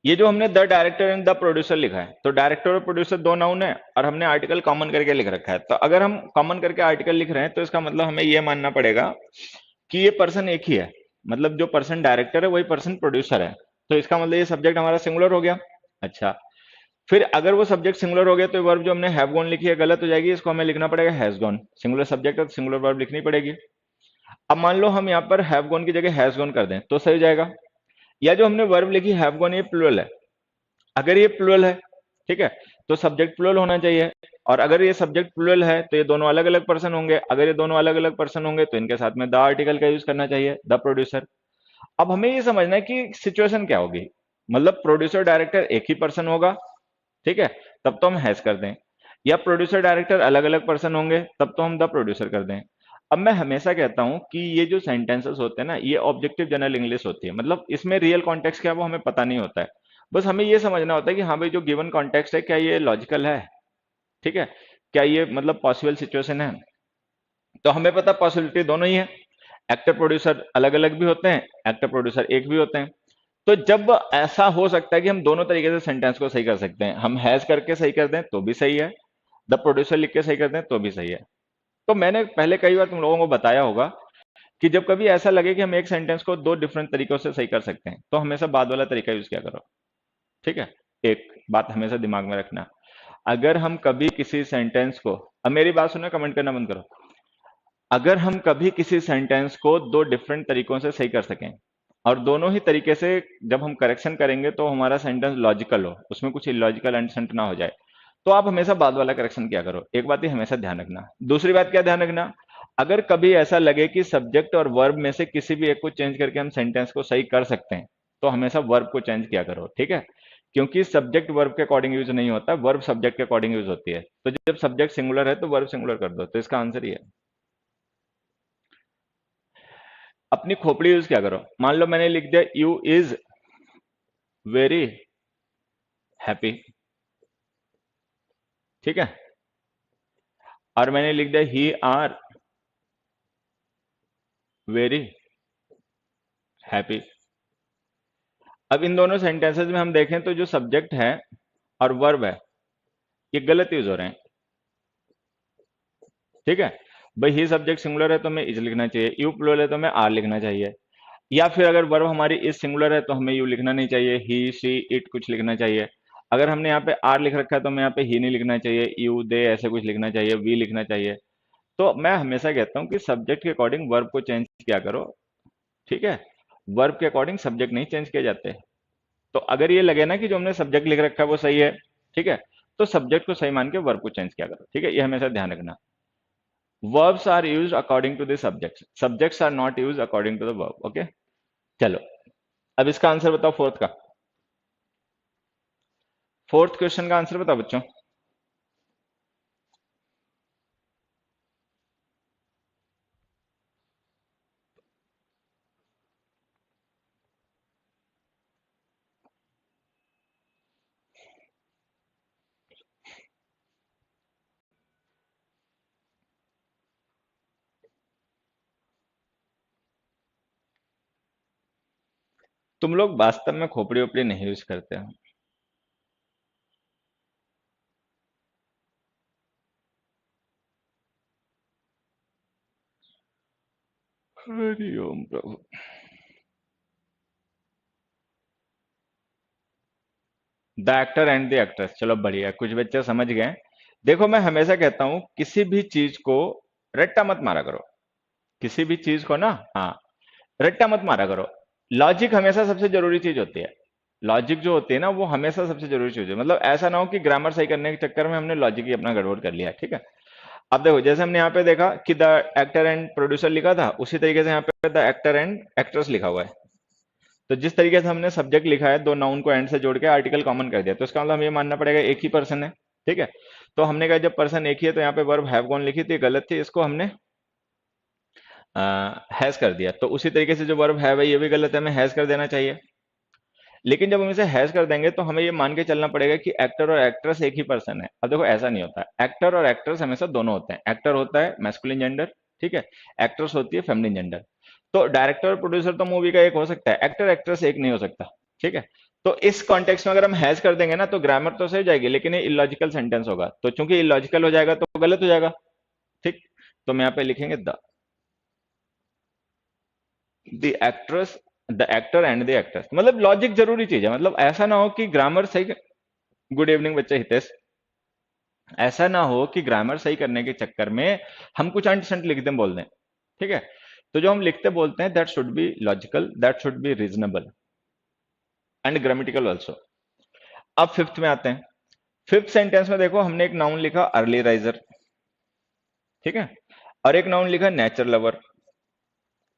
ये जो हमने the director and the producer लिखा है, तो डायरेक्टर और प्रोड्यूसर दो नाउन है और हमने आर्टिकल कॉमन करके लिख रखा है। तो अगर हम कॉमन करके आर्टिकल लिख रहे हैं तो इसका मतलब हमें ये मानना पड़ेगा कि ये पर्सन एक ही है, मतलब जो पर्सन डायरेक्टर है वही पर्सन प्रोड्यूसर है। तो इसका मतलब ये सब्जेक्ट हमारा सिंगुलर हो गया। अच्छा, फिर अगर वो सब्जेक्ट सिंगुलर हो गया तो वर्ब जो हमने हैव गॉन लिखी है गलत हो जाएगी, इसको हमें लिखना पड़ेगा हैज गॉन। सिंगुलर सब्जेक्ट है तो सिंगुलर वर्ब लिखनी पड़ेगी। अब मान लो हम यहाँ पर हैव गॉन की जगह हैज गॉन कर दें तो सही हो जाएगा। या जो हमने वर्ब लिखी हैव गॉन, ये प्लूरल है, अगर ये प्लूरल है, ठीक है, तो सब्जेक्ट प्लूरल होना चाहिए। और अगर ये सब्जेक्ट प्लूरल है तो ये दोनों अलग अलग पर्सन होंगे, अगर ये दोनों अलग अलग पर्सन होंगे तो इनके साथ में द आर्टिकल का यूज करना चाहिए, द प्रोड्यूसर। अब हमें ये समझना है कि सिचुएशन क्या होगी, मतलब प्रोड्यूसर डायरेक्टर एक ही पर्सन होगा, ठीक है, तब तो हम हैज कर दें, या प्रोड्यूसर डायरेक्टर अलग अलग पर्सन होंगे तब तो हम द प्रोड्यूसर कर दें। अब मैं हमेशा कहता हूं कि ये जो सेंटेंसेस होते हैं ना, ये ऑब्जेक्टिव जनरल इंग्लिश होती है, मतलब इसमें रियल कॉन्टेक्स्ट क्या है वो हमें पता नहीं होता है। बस हमें ये समझना होता है कि हाँ भाई, जो गिवन कॉन्टेक्स्ट है क्या ये लॉजिकल है, ठीक है, क्या ये मतलब पॉसिबल सिचुएशन है। तो हमें पता पॉसिबिलिटी दोनों ही है, एक्टर प्रोड्यूसर अलग अलग भी होते हैं, एक्टर प्रोड्यूसर एक भी होते हैं। तो जब ऐसा हो सकता है कि हम दोनों तरीके से सेंटेंस को सही कर सकते हैं, हम हैज करके सही कर दें तो भी सही है, द प्रोड्यूसर लिख के सही कर दें तो भी सही है। तो मैंने पहले कई बार तुम लोगों को बताया होगा कि जब कभी ऐसा लगे कि हम एक सेंटेंस को दो डिफरेंट तरीकों से सही कर सकते हैं तो हमेशा बाद वाला तरीका यूज किया करो, ठीक है। एक बात हमेशा दिमाग में रखना, अगर हम कभी किसी सेंटेंस को, अब मेरी बात सुनो, कमेंट करना बंद करो, अगर हम कभी किसी सेंटेंस को दो डिफरेंट तरीकों से सही कर सकें और दोनों ही तरीके से जब हम करेक्शन करेंगे तो हमारा सेंटेंस लॉजिकल हो, उसमें कुछ इलॉजिकल एंड ना हो जाए, तो आप हमेशा बाद वाला करेक्शन किया करो। एक बात ये हमेशा ध्यान रखना। दूसरी बात क्या ध्यान रखना, अगर कभी ऐसा लगे कि सब्जेक्ट और वर्ब में से किसी भी एक को चेंज करके हम सेंटेंस को सही कर सकते हैं तो हमेशा वर्ब को चेंज किया करो, ठीक है। क्योंकि सब्जेक्ट वर्ब के अकॉर्डिंग यूज नहीं होता, वर्ब सब्जेक्ट के अकॉर्डिंग यूज होती है। तो जब सब्जेक्ट सिंगुलर है तो वर्ब सिंगुलर कर दो, तो इसका आंसर ये है। अपनी खोपड़ी यूज क्या करो, मान लो मैंने लिख दिया यू इज वेरी हैप्पी, ठीक है, और मैंने लिख दिया ही आर वेरी हैप्पी। अब इन दोनों सेंटेंसेस में हम देखें तो जो सब्जेक्ट है और वर्ब है ये गलत यूज हो रहे हैं। ठीक है, भाई ही सब्जेक्ट सिंगुलर है तो हमें इज लिखना चाहिए, यू प्लूरल है तो हमें आर लिखना चाहिए, या फिर अगर वर्ब हमारी इज सिंगुलर है तो हमें यू लिखना नहीं चाहिए, ही शी इट कुछ लिखना चाहिए। अगर हमने यहाँ पे आर लिख रखा है तो हमें यहाँ पे ही नहीं लिखना चाहिए, यू दे ऐसे कुछ लिखना चाहिए, वी लिखना चाहिए। तो मैं हमेशा कहता हूँ कि सब्जेक्ट के अकॉर्डिंग वर्ब को चेंज किया करो। ठीक है, वर्ब के अकॉर्डिंग सब्जेक्ट नहीं चेंज किए जाते। तो अगर ये लगे ना कि जो हमने सब्जेक्ट लिख रखा है वो सही है, ठीक है, तो सब्जेक्ट को सही मान के वर्ब को चेंज किया करो। ठीक है, ये हमेशा ध्यान रखना। verbs are used according to the subjects are not used according to the verb। Okay, चलो अब इसका आंसर बताओ फोर्थ का। फोर्थ क्वेश्चन का आंसर बताओ बच्चों। तुम लोग वास्तव में खोपड़ी ओपड़ी नहीं यूज करते हो। हरि ओम प्रभु। The actor and the actress, चलो बढ़िया, कुछ बच्चे समझ गए। देखो मैं हमेशा कहता हूं किसी भी चीज को रट्टा मत मारा करो। किसी भी चीज को ना, हाँ, रट्टा मत मारा करो। लॉजिक हमेशा सबसे जरूरी चीज होती है। लॉजिक जो होती है ना वो हमेशा सबसे जरूरी चीज है। मतलब ऐसा ना हो कि ग्रामर सही करने के चक्कर में हमने लॉजिक ही अपना गड़बड़ कर लिया। ठीक है, अब देखो जैसे हमने यहाँ पे देखा कि द एक्टर एंड प्रोड्यूसर लिखा था, उसी तरीके से यहाँ पे द एक्टर एंड एक्ट्रेस लिखा हुआ है। तो जिस तरीके से हमने सब्जेक्ट लिखा है, दो नाउन को एंड से जोड़ के आर्टिकल कॉमन कर दिया, तो इसका मतलब हमें ये मानना पड़ेगा एक ही पर्सन है। ठीक है, तो हमने कहा जब पर्सन एक ही है तो यहाँ पे वर्ब हैव गॉन लिखी थी, गलत थी, इसको हमने हैज कर दिया। तो उसी तरीके से जो वर्ब हैव है ये भी गलत है, हमें हैज कर देना चाहिए। लेकिन जब हम इसे हैज कर देंगे तो हमें ये मान के चलना पड़ेगा कि एक्टर और एक्ट्रेस एक ही पर्सन है। अब देखो ऐसा नहीं होता है, एक्टर और एक्ट्रेस हमेशा दोनों होते हैं। एक्टर होता है मैस्कुलिन जेंडर, ठीक है, एक्ट्रेस होती है फेमिनिन जेंडर। तो डायरेक्टर और प्रोड्यूसर तो मूवी का एक हो सकता है, एक्टर एक्ट्रेस एक नहीं हो सकता। ठीक है, तो इस कॉन्टेक्स्ट में अगर हम हैज कर देंगे ना तो ग्रामर तो सही हो जाएगी, लेकिन ये इलॉजिकल सेंटेंस होगा। तो चूंकि इलॉजिकल हो जाएगा तो गलत हो जाएगा। ठीक, तो हम यहाँ पे लिखेंगे the actress, the actor and the actress. मतलब लॉजिक जरूरी चीज है, मतलब ऐसा ना हो कि ग्रामर सही। गुड इवनिंग बच्चे हितेश। ऐसा ना हो कि ग्रामर सही करने के चक्कर में हम कुछ अंट संट लिख दें बोल दें। ठीक है, तो जो हम लिखते बोलते हैं that should be logical, that should be reasonable and grammatical also. अब फिफ्थ में आते हैं। फिफ्थ सेंटेंस में देखो हमने एक नाउन लिखा अर्ली राइजर, ठीक है, और एक नाउन लिखा नेचर लवर।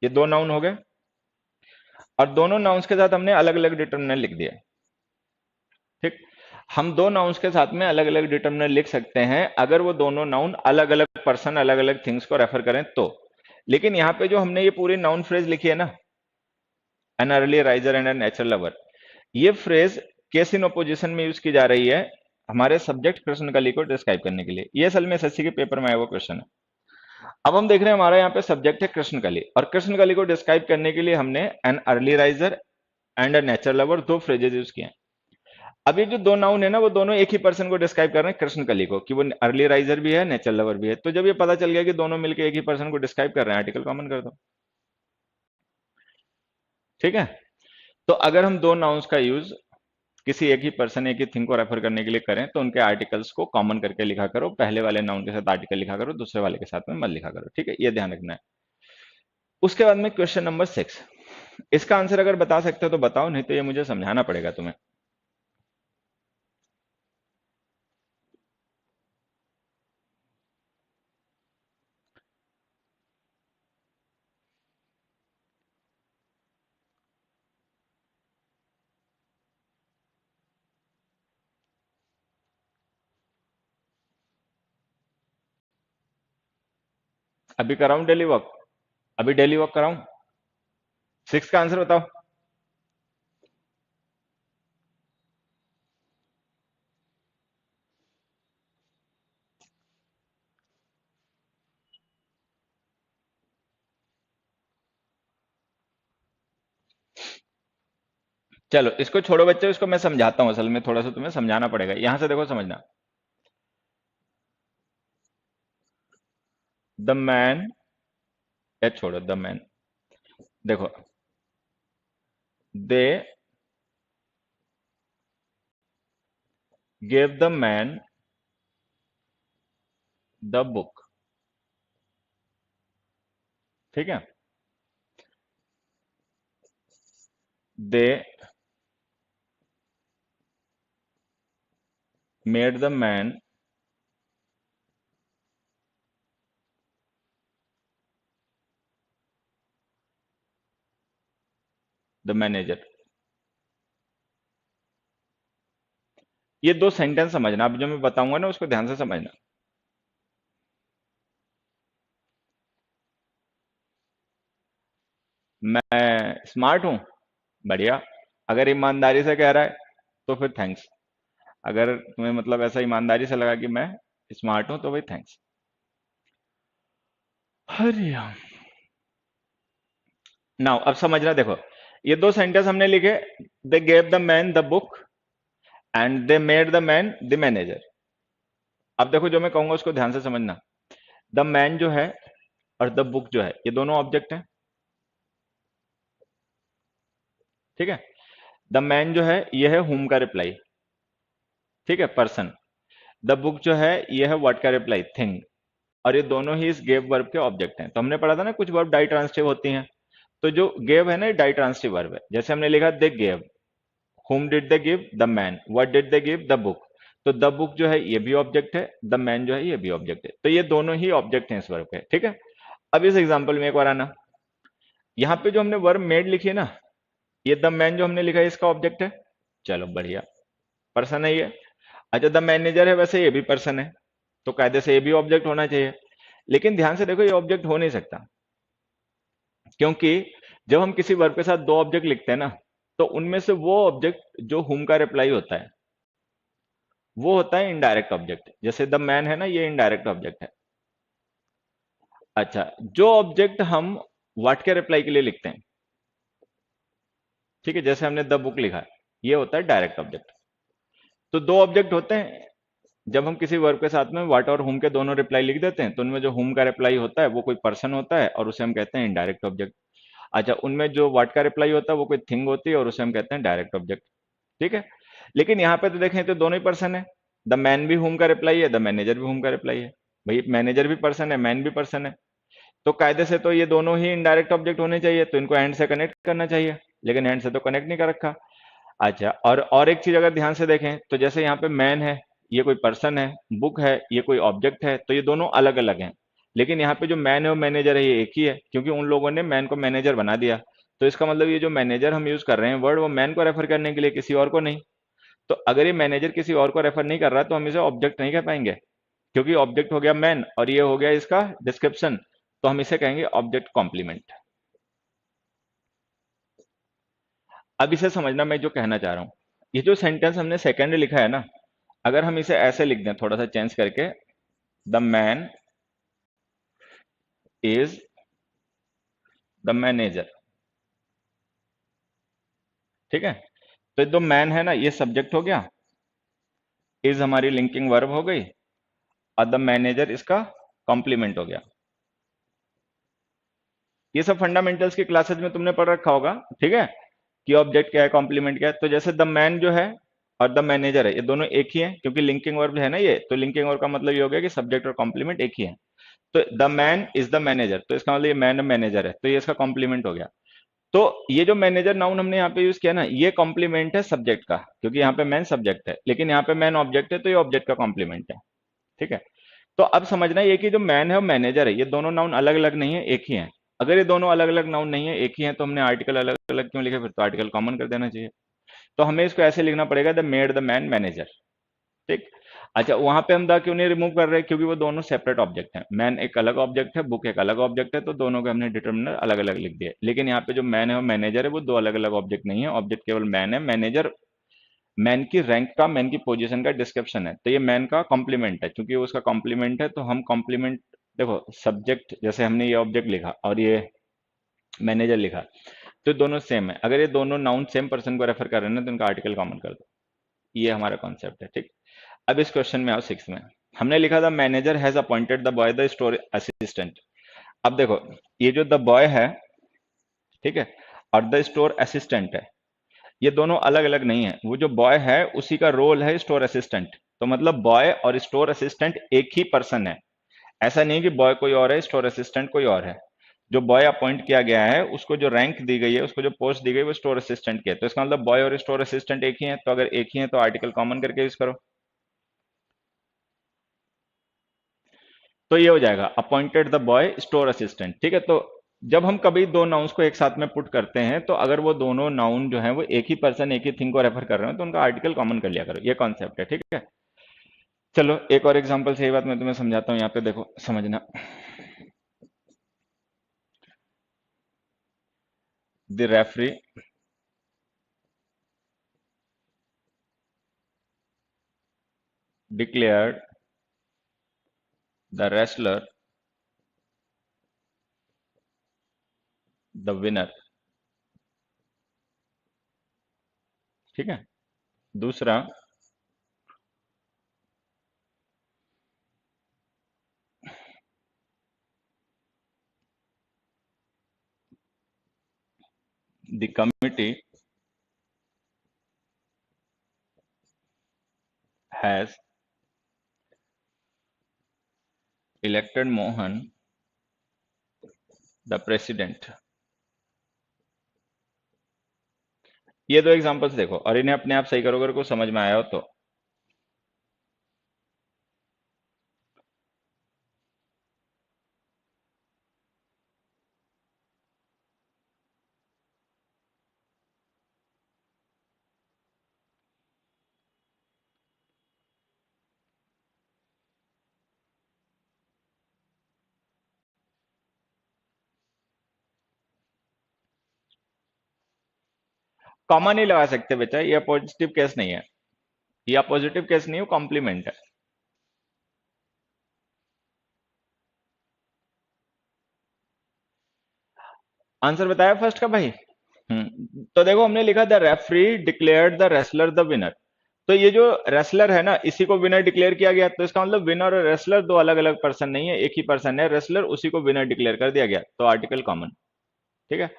ये दो नाउन हो गए, और दोनों नाउन्स के साथ हमने अलग अलग डिटर्मिनर लिख दिया। ठीक, हम दो नाउन्स के साथ में अलग अलग डिटर्मिनर लिख सकते हैं अगर वो दोनों नाउन अलग अलग पर्सन अलग अलग थिंग्स को रेफर करें तो। लेकिन यहाँ पे जो हमने ये पूरी नाउन फ्रेज लिखी है ना, an early riser and an nature lover, ये फ्रेज केस इन ओपोजिशन में यूज की जा रही है हमारे सब्जेक्ट कृष्णकली को डिस्क्राइब करने के लिए। ये असल में एसएससी के पेपर में आया हुआ क्वेश्चन है। अब हम देख रहे हैं हमारा यहाँ पे सब्जेक्ट है कृष्णकली, और कृष्णकली को डिस्क्राइब करने के लिए हमने N early riser and a nature lover दो फ्रेजेस यूज किए हैं। अब ये जो दो नाउन है ना वो दोनों एक ही पर्सन को डिस्क्राइब कर रहे हैं, कृष्णकली को, कि वो अर्ली राइजर भी है नेचर लवर भी है। तो जब ये पता चल गया कि दोनों मिलकर एक ही पर्सन को डिस्क्राइब कर रहे हैं, आर्टिकल कॉमन कर दो। ठीक है, तो अगर हम दो नाउन्स का यूज किसी एक ही पर्सन एक ही थिंग को रेफर करने के लिए करें तो उनके आर्टिकल्स को कॉमन करके लिखा करो। पहले वाले नाउन के साथ आर्टिकल लिखा करो, दूसरे वाले के साथ में मत लिखा करो। ठीक है, ये ध्यान रखना है। उसके बाद में क्वेश्चन नंबर 6, इसका आंसर अगर बता सकते हो तो बताओ, नहीं तो ये मुझे समझाना पड़ेगा तुम्हें। अभी कराऊं डेली वॉक? अभी डेली वॉक कराऊं? 6 का आंसर बताओ। चलो इसको छोड़ो बच्चों, इसको मैं समझाता हूँ, असल में थोड़ा सा तुम्हें समझाना पड़ेगा, यहां से देखो समझना। द मैन, या छोड़ो द मैन, देखो, they gave the man the book, ठीक है। They made the man the manager. ये दो सेंटेंस समझना, अब जो मैं बताऊंगा ना उसको ध्यान से समझना। मैं स्मार्ट हूं, बढ़िया। अगर ईमानदारी से कह रहा है तो फिर थैंक्स। अगर तुम्हें मतलब ऐसा ईमानदारी से लगा कि मैं स्मार्ट हूं तो भाई थैंक्स। हरिया, नाउ अब समझना, देखो ये दो सेंटेंस हमने लिखे, they gave the man the book and they made the man the manager. अब देखो जो मैं कहूंगा उसको ध्यान से समझना। द मैन जो है और द बुक जो है ये दोनों ऑब्जेक्ट हैं, ठीक है। द मैन जो है ये है हुम का रिप्लाई, ठीक है, पर्सन। द बुक जो है ये है व्हाट का रिप्लाई, थिंग। और ये दोनों ही इस गेव वर्ब के ऑब्जेक्ट हैं। तो हमने पढ़ा था ना कुछ वर्ब डाई ट्रांसिटिव होती हैं, तो जो गेव है ना ये डाई ट्रांसिटिव वर्ब है। जैसे हमने लिखा they gave, whom did they give, the man, what did they give, the book। तो द बुक जो है ये भी ऑब्जेक्ट है, द मैन जो है ये भी ऑब्जेक्ट है, तो ये दोनों ही ऑब्जेक्ट हैं इस वर्ब के, ठीक है। अब इस एग्जांपल में एक बार आना, यहाँ पे जो हमने वर्ब मेड लिखी है ना, ये द मैन जो हमने लिखा है इसका ऑब्जेक्ट है, चलो बढ़िया, पर्सन है ये। अच्छा द मैनेजर है, वैसे ये भी पर्सन है, तो कायदे से ये भी ऑब्जेक्ट होना चाहिए। लेकिन ध्यान से देखो ये ऑब्जेक्ट हो नहीं सकता, क्योंकि जब हम किसी वर्ब के साथ दो ऑब्जेक्ट लिखते हैं ना, तो उनमें से वो ऑब्जेक्ट जो हुम का रिप्लाई होता है वो होता है इनडायरेक्ट ऑब्जेक्ट। जैसे द मैन है ना, ये इनडायरेक्ट ऑब्जेक्ट है। अच्छा, जो ऑब्जेक्ट हम व्हाट के रिप्लाई के लिए लिखते हैं, ठीक है, जैसे हमने द बुक लिखा है, ये होता है डायरेक्ट ऑब्जेक्ट। तो दो ऑब्जेक्ट होते हैं, जब हम किसी वर्ब के साथ में व्हाट और हुम के दोनों रिप्लाई लिख देते हैं, तो उनमें जो हुम का रिप्लाई होता है वो कोई पर्सन होता है और उसे हम कहते हैं इनडायरेक्ट ऑब्जेक्ट। अच्छा, उनमें जो व्हाट का रिप्लाई होता है वो कोई थिंग होती है और उसे हम कहते हैं डायरेक्ट ऑब्जेक्ट, ठीक है। लेकिन यहाँ पे तो देखें तो दोनों ही पर्सन है, द मैन भी हुम का रिप्लाई है, द मैनेजर भी हुम का रिप्लाई है। भाई मैनेजर भी पर्सन है, मैन भी पर्सन है, तो कायदे से तो ये दोनों ही इनडायरेक्ट ऑब्जेक्ट होने चाहिए, तो इनको एंड से कनेक्ट करना चाहिए, लेकिन एंड से तो कनेक्ट नहीं कर रखा। अच्छा, और एक चीज अगर ध्यान से देखें तो जैसे यहाँ पे मैन है, ये कोई पर्सन है, बुक है ये कोई ऑब्जेक्ट है, तो ये दोनों अलग अलग हैं। लेकिन यहाँ पे जो मैन है और मैनेजर है ये एक ही है, क्योंकि उन लोगों ने मैन को मैनेजर बना दिया। तो इसका मतलब ये जो मैनेजर हम यूज कर रहे हैं वर्ड, वो मैन को रेफर करने के लिए, किसी और को नहीं। तो अगर ये मैनेजर किसी और को रेफर नहीं कर रहा तो हम इसे ऑब्जेक्ट नहीं कह पाएंगे, क्योंकि ऑब्जेक्ट हो गया मैन और ये हो गया इसका डिस्क्रिप्शन, तो हम इसे कहेंगे ऑब्जेक्ट कॉम्प्लीमेंट। अब इसे समझना मैं जो कहना चाह रहा हूं, ये जो सेंटेंस हमने सेकंड लिखा है ना, अगर हम इसे ऐसे लिख दें थोड़ा सा चेंज करके, the man is the manager, ठीक है। तो जो मैन है ना ये सब्जेक्ट हो गया, इज हमारी लिंकिंग वर्ब हो गई, और द मैनेजर इसका कॉम्प्लीमेंट हो गया। ये सब फंडामेंटल्स की क्लासेस में तुमने पढ़ रखा होगा, ठीक है, कि ऑब्जेक्ट क्या है, कॉम्प्लीमेंट क्या है। तो जैसे द मैन जो है और द मैनेजर है ये दोनों एक ही हैं, क्योंकि लिंकिंग वर्ब है ना ये, तो लिंकिंग वर्ब का मतलब ये हो गया कि सब्जेक्ट और कॉम्प्लीमेंट एक ही है। तो the man is the manager, तो इसका मतलब ये मैन मैनेजर है, तो ये इसका कॉम्प्लीमेंट हो गया। तो ये जो मैनेजर नाउन हमने यहाँ पे यूज किया ना, ये कॉम्प्लीमेंट है सब्जेक्ट का, क्योंकि यहाँ पे मैन सब्जेक्ट है, लेकिन यहाँ पे मैन ऑब्जेक्ट है, तो ये ऑब्जेक्ट का कॉम्प्लीमेंट है, ठीक है। तो अब समझना ये कि जो मैन है और मैनेजर है ये दोनों नाउन अलग अलग नहीं है, एक ही है। अगर ये दोनों अलग अलग नाउन नहीं है, एक ही है, तो हमने आर्टिकल अलग अलग क्यों लिखे, फिर तो आर्टिकल कॉमन कर देना चाहिए। तो हमें इसको ऐसे लिखना पड़ेगा, the made the man manager, ठीक। अच्छा, वहां पे हम द क्यों नहीं रिमूव कर रहे, क्योंकि वो दोनों सेपरेट ऑब्जेक्ट हैं, मैन एक अलग ऑब्जेक्ट है, बुक एक अलग ऑब्जेक्ट है, तो दोनों के हमने डिटर्मिनर अलग अलग लिख दिए। लेकिन यहाँ पे जो मैन है और मैनेजर है वो दो अलग अलग ऑब्जेक्ट नहीं है, ऑब्जेक्ट केवल मैन है। मैनेजर मैन की रैंक का, मैन की पोजीशन का डिस्क्रिप्शन है, तो ये मैन का कॉम्प्लीमेंट है। क्योंकि वो उसका कॉम्प्लीमेंट है तो हम कॉम्प्लीमेंट, देखो सब्जेक्ट जैसे हमने ये ऑब्जेक्ट लिखा और ये मैनेजर लिखा, तो दोनों सेम है, अगर ये दोनों नाउन सेम पर्सन को रेफर कर रहे हैं ना तो इनका आर्टिकल कॉमन कर दो। ये हमारा कॉन्सेप्ट है, ठीक। अब इस क्वेश्चन में आओ 6 में। हमने लिखा था manager has appointed the boy the store assistant. अब देखो, ये जो द बॉय है, ठीक है, और द स्टोर असिस्टेंट है, ये दोनों अलग अलग नहीं है। वो जो बॉय है उसी का रोल है स्टोर असिस्टेंट, तो मतलब बॉय और स्टोर असिस्टेंट एक ही पर्सन है। ऐसा नहीं कि बॉय कोई और है स्टोर असिस्टेंट कोई और है। जो बॉय अपॉइंट किया गया है उसको जो रैंक दी गई है, उसको जो पोस्ट दी गई है, वो स्टोर असिस्टेंट की है। तो इसका मतलब बॉय और स्टोर असिस्टेंट एक ही है, तो अगर एक ही है तो आर्टिकल कॉमन करके यूज करो। तो ये हो जाएगा appointed the boy store assistant, ठीक है। तो जब हम कभी दो नाउन्स को एक साथ में पुट करते हैं तो अगर वो दोनों नाउन जो है वो एक ही पर्सन एक ही थिंग को रेफर कर रहे हो तो उनका आर्टिकल कॉमन कर लिया करो। ये कॉन्सेप्ट है, ठीक है। चलो एक और एग्जांपल से ये बात मैं तुम्हें समझाता हूँ, यहाँ पे देखो समझना। The referee declared the wrestler the winner, ठीक है। दूसरा, the committee has elected Mohan the president. ये दो एग्जांपल्स देखो और इन्हें अपने आप सही करो अगर को समझ में आया हो तो। कॉमा नहीं लगा सकते बेटा, ये पॉजिटिव केस नहीं है, ये पॉजिटिव केस नहीं है, कॉम्प्लीमेंट है। आंसर बताया फर्स्ट का भाई। तो देखो हमने लिखा the referee declared the wrestler the winner. तो ये जो रेसलर है ना इसी को विनर डिक्लेयर किया गया, तो इसका मतलब विनर और रेसलर दो अलग अलग पर्सन नहीं है, एक ही पर्सन है रेसलर, उसी को विनर डिक्लेयर कर दिया गया, तो आर्टिकल कॉमन, ठीक है।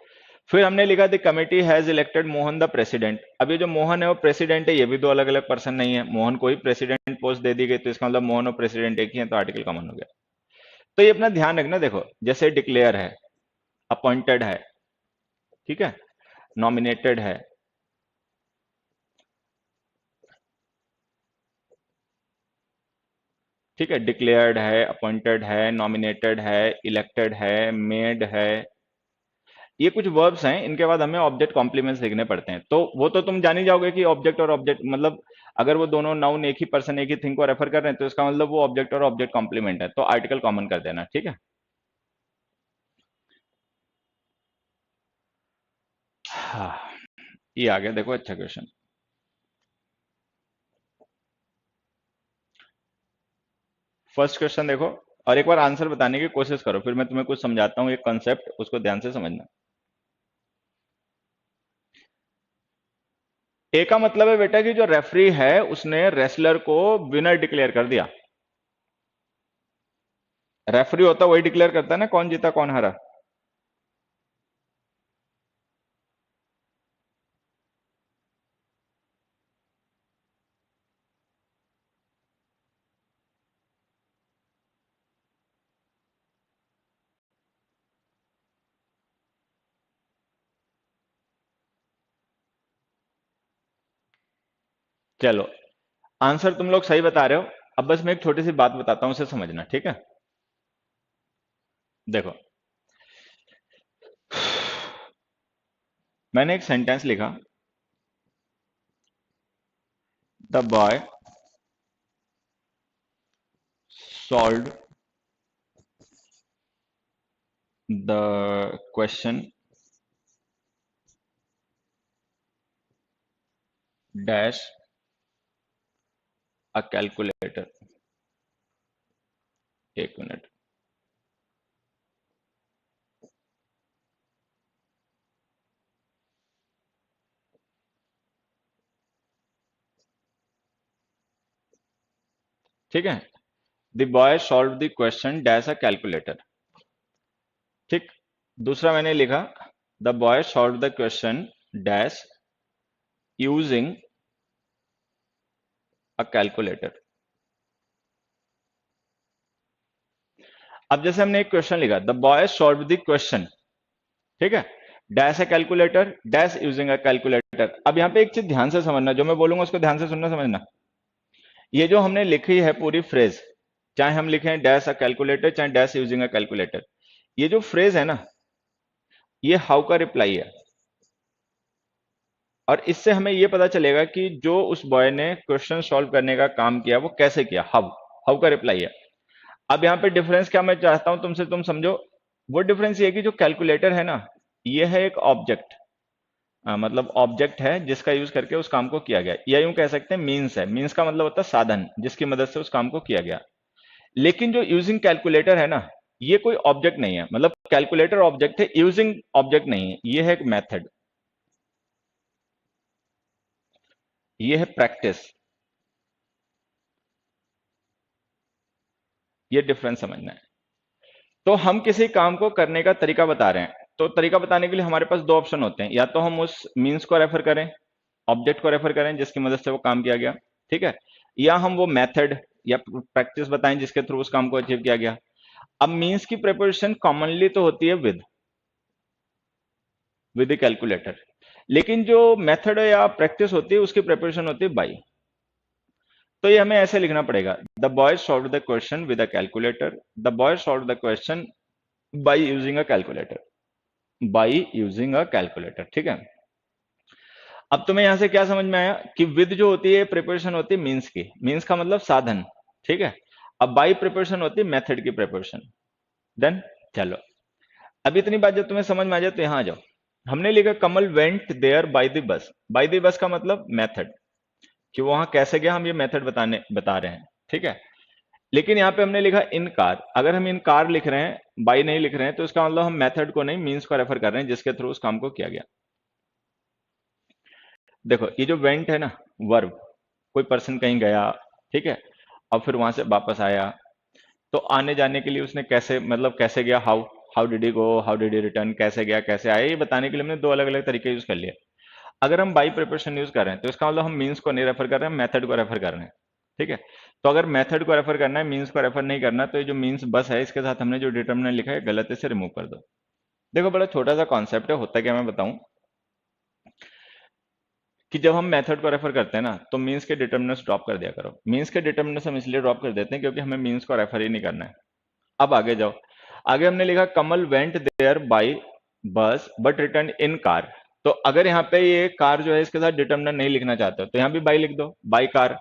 फिर हमने लिखा the committee has elected Mohan the president. अब ये जो मोहन है वो प्रेसिडेंट है, ये भी दो अलग अलग पर्सन नहीं है, मोहन को ही प्रेसिडेंट पोस्ट दे दी गई, तो इसका मतलब मोहन और प्रेसिडेंट एक ही है, तो आर्टिकल कॉमन हो गया। तो ये अपना ध्यान रखना, देखो जैसे डिक्लेयर है, अपॉइंटेड है, ठीक है, नॉमिनेटेड है, ठीक है, डिक्लेयर्ड है, अपॉइंटेड है, नॉमिनेटेड है, इलेक्टेड है, मेड है, ये कुछ वर्ब्स हैं। इनके बाद हमें ऑब्जेक्ट कॉम्प्लीमेंट्स लिखने पड़ते हैं, तो वो तो तुम जान ही जाओगे कि ऑब्जेक्ट और ऑब्जेक्ट मतलब अगर वो दोनों नाउन एक ही पर्सन एक ही थिंग को रेफर कर रहे हैं तो इसका मतलब वो ऑब्जेक्ट और ऑब्जेक्ट कॉम्प्लीमेंट है, तो आर्टिकल कॉमन कर देना, ठीक है। हाँ, ये आ गया देखो, अच्छा क्वेश्चन। फर्स्ट क्वेश्चन देखो और एक बार आंसर बताने की कोशिश करो, फिर मैं तुम्हें कुछ समझाता हूँ, एक कॉन्सेप्ट उसको ध्यान से समझना। ए का मतलब है बेटा कि जो रेफरी है उसने रेसलर को विनर डिक्लेयर कर दिया। रेफरी होता वही डिक्लेयर करता है ना कौन जीता कौन हारा। चलो, आंसर तुम लोग सही बता रहे हो। अब बस मैं एक छोटी सी बात बताता हूं, उसे समझना, ठीक है। देखो, मैंने एक सेंटेंस लिखा, the boy solve the question dash a calculator. एक मिनट, ठीक है, the boy solve the question dash a calculator. ठीक, दूसरा मैंने लिखा the boy solve the question dash using a calculator. अब जैसे हमने एक क्वेश्चन लिखा the boy solve the question, ठीक है, dash a calculator dash using a calculator. अब यहाँ पे एक चीज ध्यान से समझना, जो मैं बोलूंगा उसको ध्यान से सुनना समझना। ये जो हमने लिखी है पूरी फ्रेज, चाहे हम लिखें डैश अ कैलकुलेटर चाहे डैश यूजिंग अ कैलकुलेटर, ये जो फ्रेज है ना, ये हाउ का रिप्लाई है। और इससे हमें ये पता चलेगा कि जो उस बॉय ने क्वेश्चन सॉल्व करने का काम किया वो कैसे किया, हाउ, हाउ का रिप्लाई है। अब यहाँ पे डिफरेंस क्या मैं चाहता हूं तुमसे, तुम समझो। वो डिफरेंस ये है कि जो कैलकुलेटर है ना, ये है एक ऑब्जेक्ट, मतलब ऑब्जेक्ट है जिसका यूज करके उस काम को किया गया, या यूं कह सकते हैं मीन्स है। मीन्स का मतलब होता है साधन जिसकी मदद से उस काम को किया गया। लेकिन जो यूजिंग कैलकुलेटर है ना, ये कोई ऑब्जेक्ट नहीं है, मतलब कैलकुलेटर ऑब्जेक्ट है, यूजिंग ऑब्जेक्ट नहीं है, ये है एक मेथड, ये है प्रैक्टिस। ये डिफरेंस समझना है। तो हम किसी काम को करने का तरीका बता रहे हैं, तो तरीका बताने के लिए हमारे पास दो ऑप्शन होते हैं, या तो हम उस मीन्स को रेफर करें, ऑब्जेक्ट को रेफर करें जिसकी मदद से वो काम किया गया, ठीक है, या हम वो मेथड या प्रैक्टिस बताएं जिसके थ्रू उस काम को अचीव किया गया। अब मीन्स की प्रिपरेशन कॉमनली तो होती है विद द कैलकुलेटर, लेकिन जो मेथड या प्रैक्टिस होती है उसकी प्रिपरेशन होती है बाई। तो ये हमें ऐसे लिखना पड़ेगा the boy solve the question with a calculator, the boy solve the question by using a calculator, by using a calculator, ठीक है। अब तुम्हें यहां से क्या समझ में आया कि विद जो होती है प्रिपरेशन होती है मीन्स की, मीन्स का मतलब साधन, ठीक है। अब बाई प्रिपरेशन होती है मेथड की प्रिपरेशन। डन, चलो। अब इतनी बात जब तुम्हें समझ में आ जाए तो यहां आ जाओ। हमने लिखा Kamal went there by the bus, by the bus का मतलब मेथड, कि वो वहां कैसे गया हम ये मेथड बता रहे हैं, ठीक है। लेकिन यहाँ पे हमने लिखा इन कार, अगर हम इन कार लिख रहे हैं बाई नहीं लिख रहे हैं तो इसका मतलब हम मेथड को नहीं मीन्स को रेफर कर रहे हैं जिसके थ्रू उस काम को किया गया। देखो ये जो वेंट है ना, वर्ब, कोई पर्सन कहीं गया, ठीक है, और फिर वहां से वापस आया, तो आने जाने के लिए उसने कैसे, मतलब कैसे गया, how, how did he go, how did he return, कैसे गया कैसे आया, ये बताने के लिए हमने दो अलग अलग तरीके यूज कर लिए। अगर हम बाई प्रिपरेशन यूज कर रहे हैं तो इसका मतलब हम मीन्स को नहीं रेफर कर रहे हैं, मेथड को रेफर कर रहे हैं, ठीक है। तो अगर मेथड को रेफर करना है, मीन्स को रेफर नहीं करना, तो ये जो मीन्स बस है इसके साथ हमने जो डिटर्मिनर लिखा है गलत है, इसे रिमूव कर दो। देखो बड़ा छोटा सा कॉन्सेप्ट है, होता क्या मैं बताऊं, कि जब हम मेथड को रेफर करते हैं ना तो मीन्स के डिटर्मिनर्स ड्रॉप कर दिया करो। मीन्स के डिटर्मिनर्स हम इसलिए ड्रॉप कर देते हैं क्योंकि हमें मीन्स को रेफर ही नहीं करना है। अब आगे जाओ, आगे हमने लिखा कमल वेंट देयर बाय बस बट रिटर्न इन कार। तो अगर यहाँ पे ये कार जो है इसके साथ डिटर्मिनर नहीं लिखना चाहते हो तो यहाँ भी बाई लिख दो, बाई कार।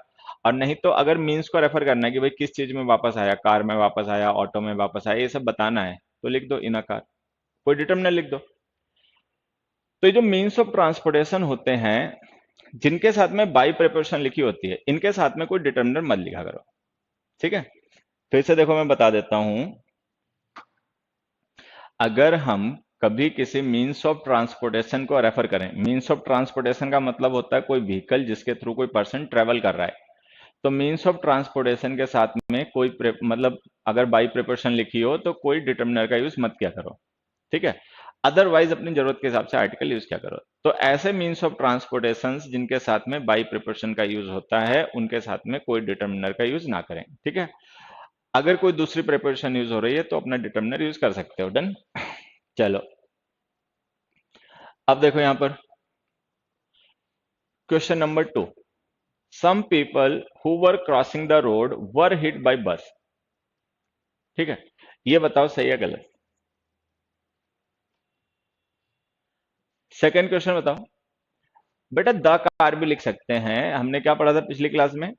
और नहीं तो अगर मीन्स को रेफर करना है कि भाई किस चीज में वापस आया, कार में वापस आया, ऑटो में वापस आया, ये सब बताना है तो लिख दो इन अ कार, कोई डिटर्मिनर लिख दो। तो ये जो मीन्स ऑफ ट्रांसपोर्टेशन होते हैं जिनके साथ में बाई प्रिपोजिशन लिखी होती है, इनके साथ में कोई डिटर्मिनर मत लिखा करो, ठीक है। फिर से देखो मैं बता देता हूं, अगर हम कभी किसी मीन्स ऑफ ट्रांसपोर्टेशन को रेफर करें, मीन्स ऑफ ट्रांसपोर्टेशन का मतलब होता है कोई व्हीकल जिसके थ्रू कोई पर्सन ट्रेवल कर रहा है, तो मीन्स ऑफ ट्रांसपोर्टेशन के साथ में कोई मतलब अगर बाई प्रिपोजिशन लिखी हो तो कोई डिटर्मिनर का यूज मत किया करो, ठीक है। अदरवाइज अपनी जरूरत के हिसाब से आर्टिकल यूज क्या करो। तो ऐसे मीन्स ऑफ ट्रांसपोर्टेशन जिनके साथ में बाई प्रिपोजिशन का यूज होता है उनके साथ में कोई डिटर्मिनर का यूज ना करें, ठीक है। अगर कोई दूसरी प्रिपोजिशन यूज हो रही है तो अपना डिटर्मिनर यूज कर सकते हो। डन, चलो। अब देखो यहां पर question number 2, some people who were crossing the road were hit by bus, ठीक है। ये बताओ सही है गलत। सेकंड क्वेश्चन बताओ। बेटा द कार भी लिख सकते हैं, हमने क्या पढ़ा था पिछली क्लास में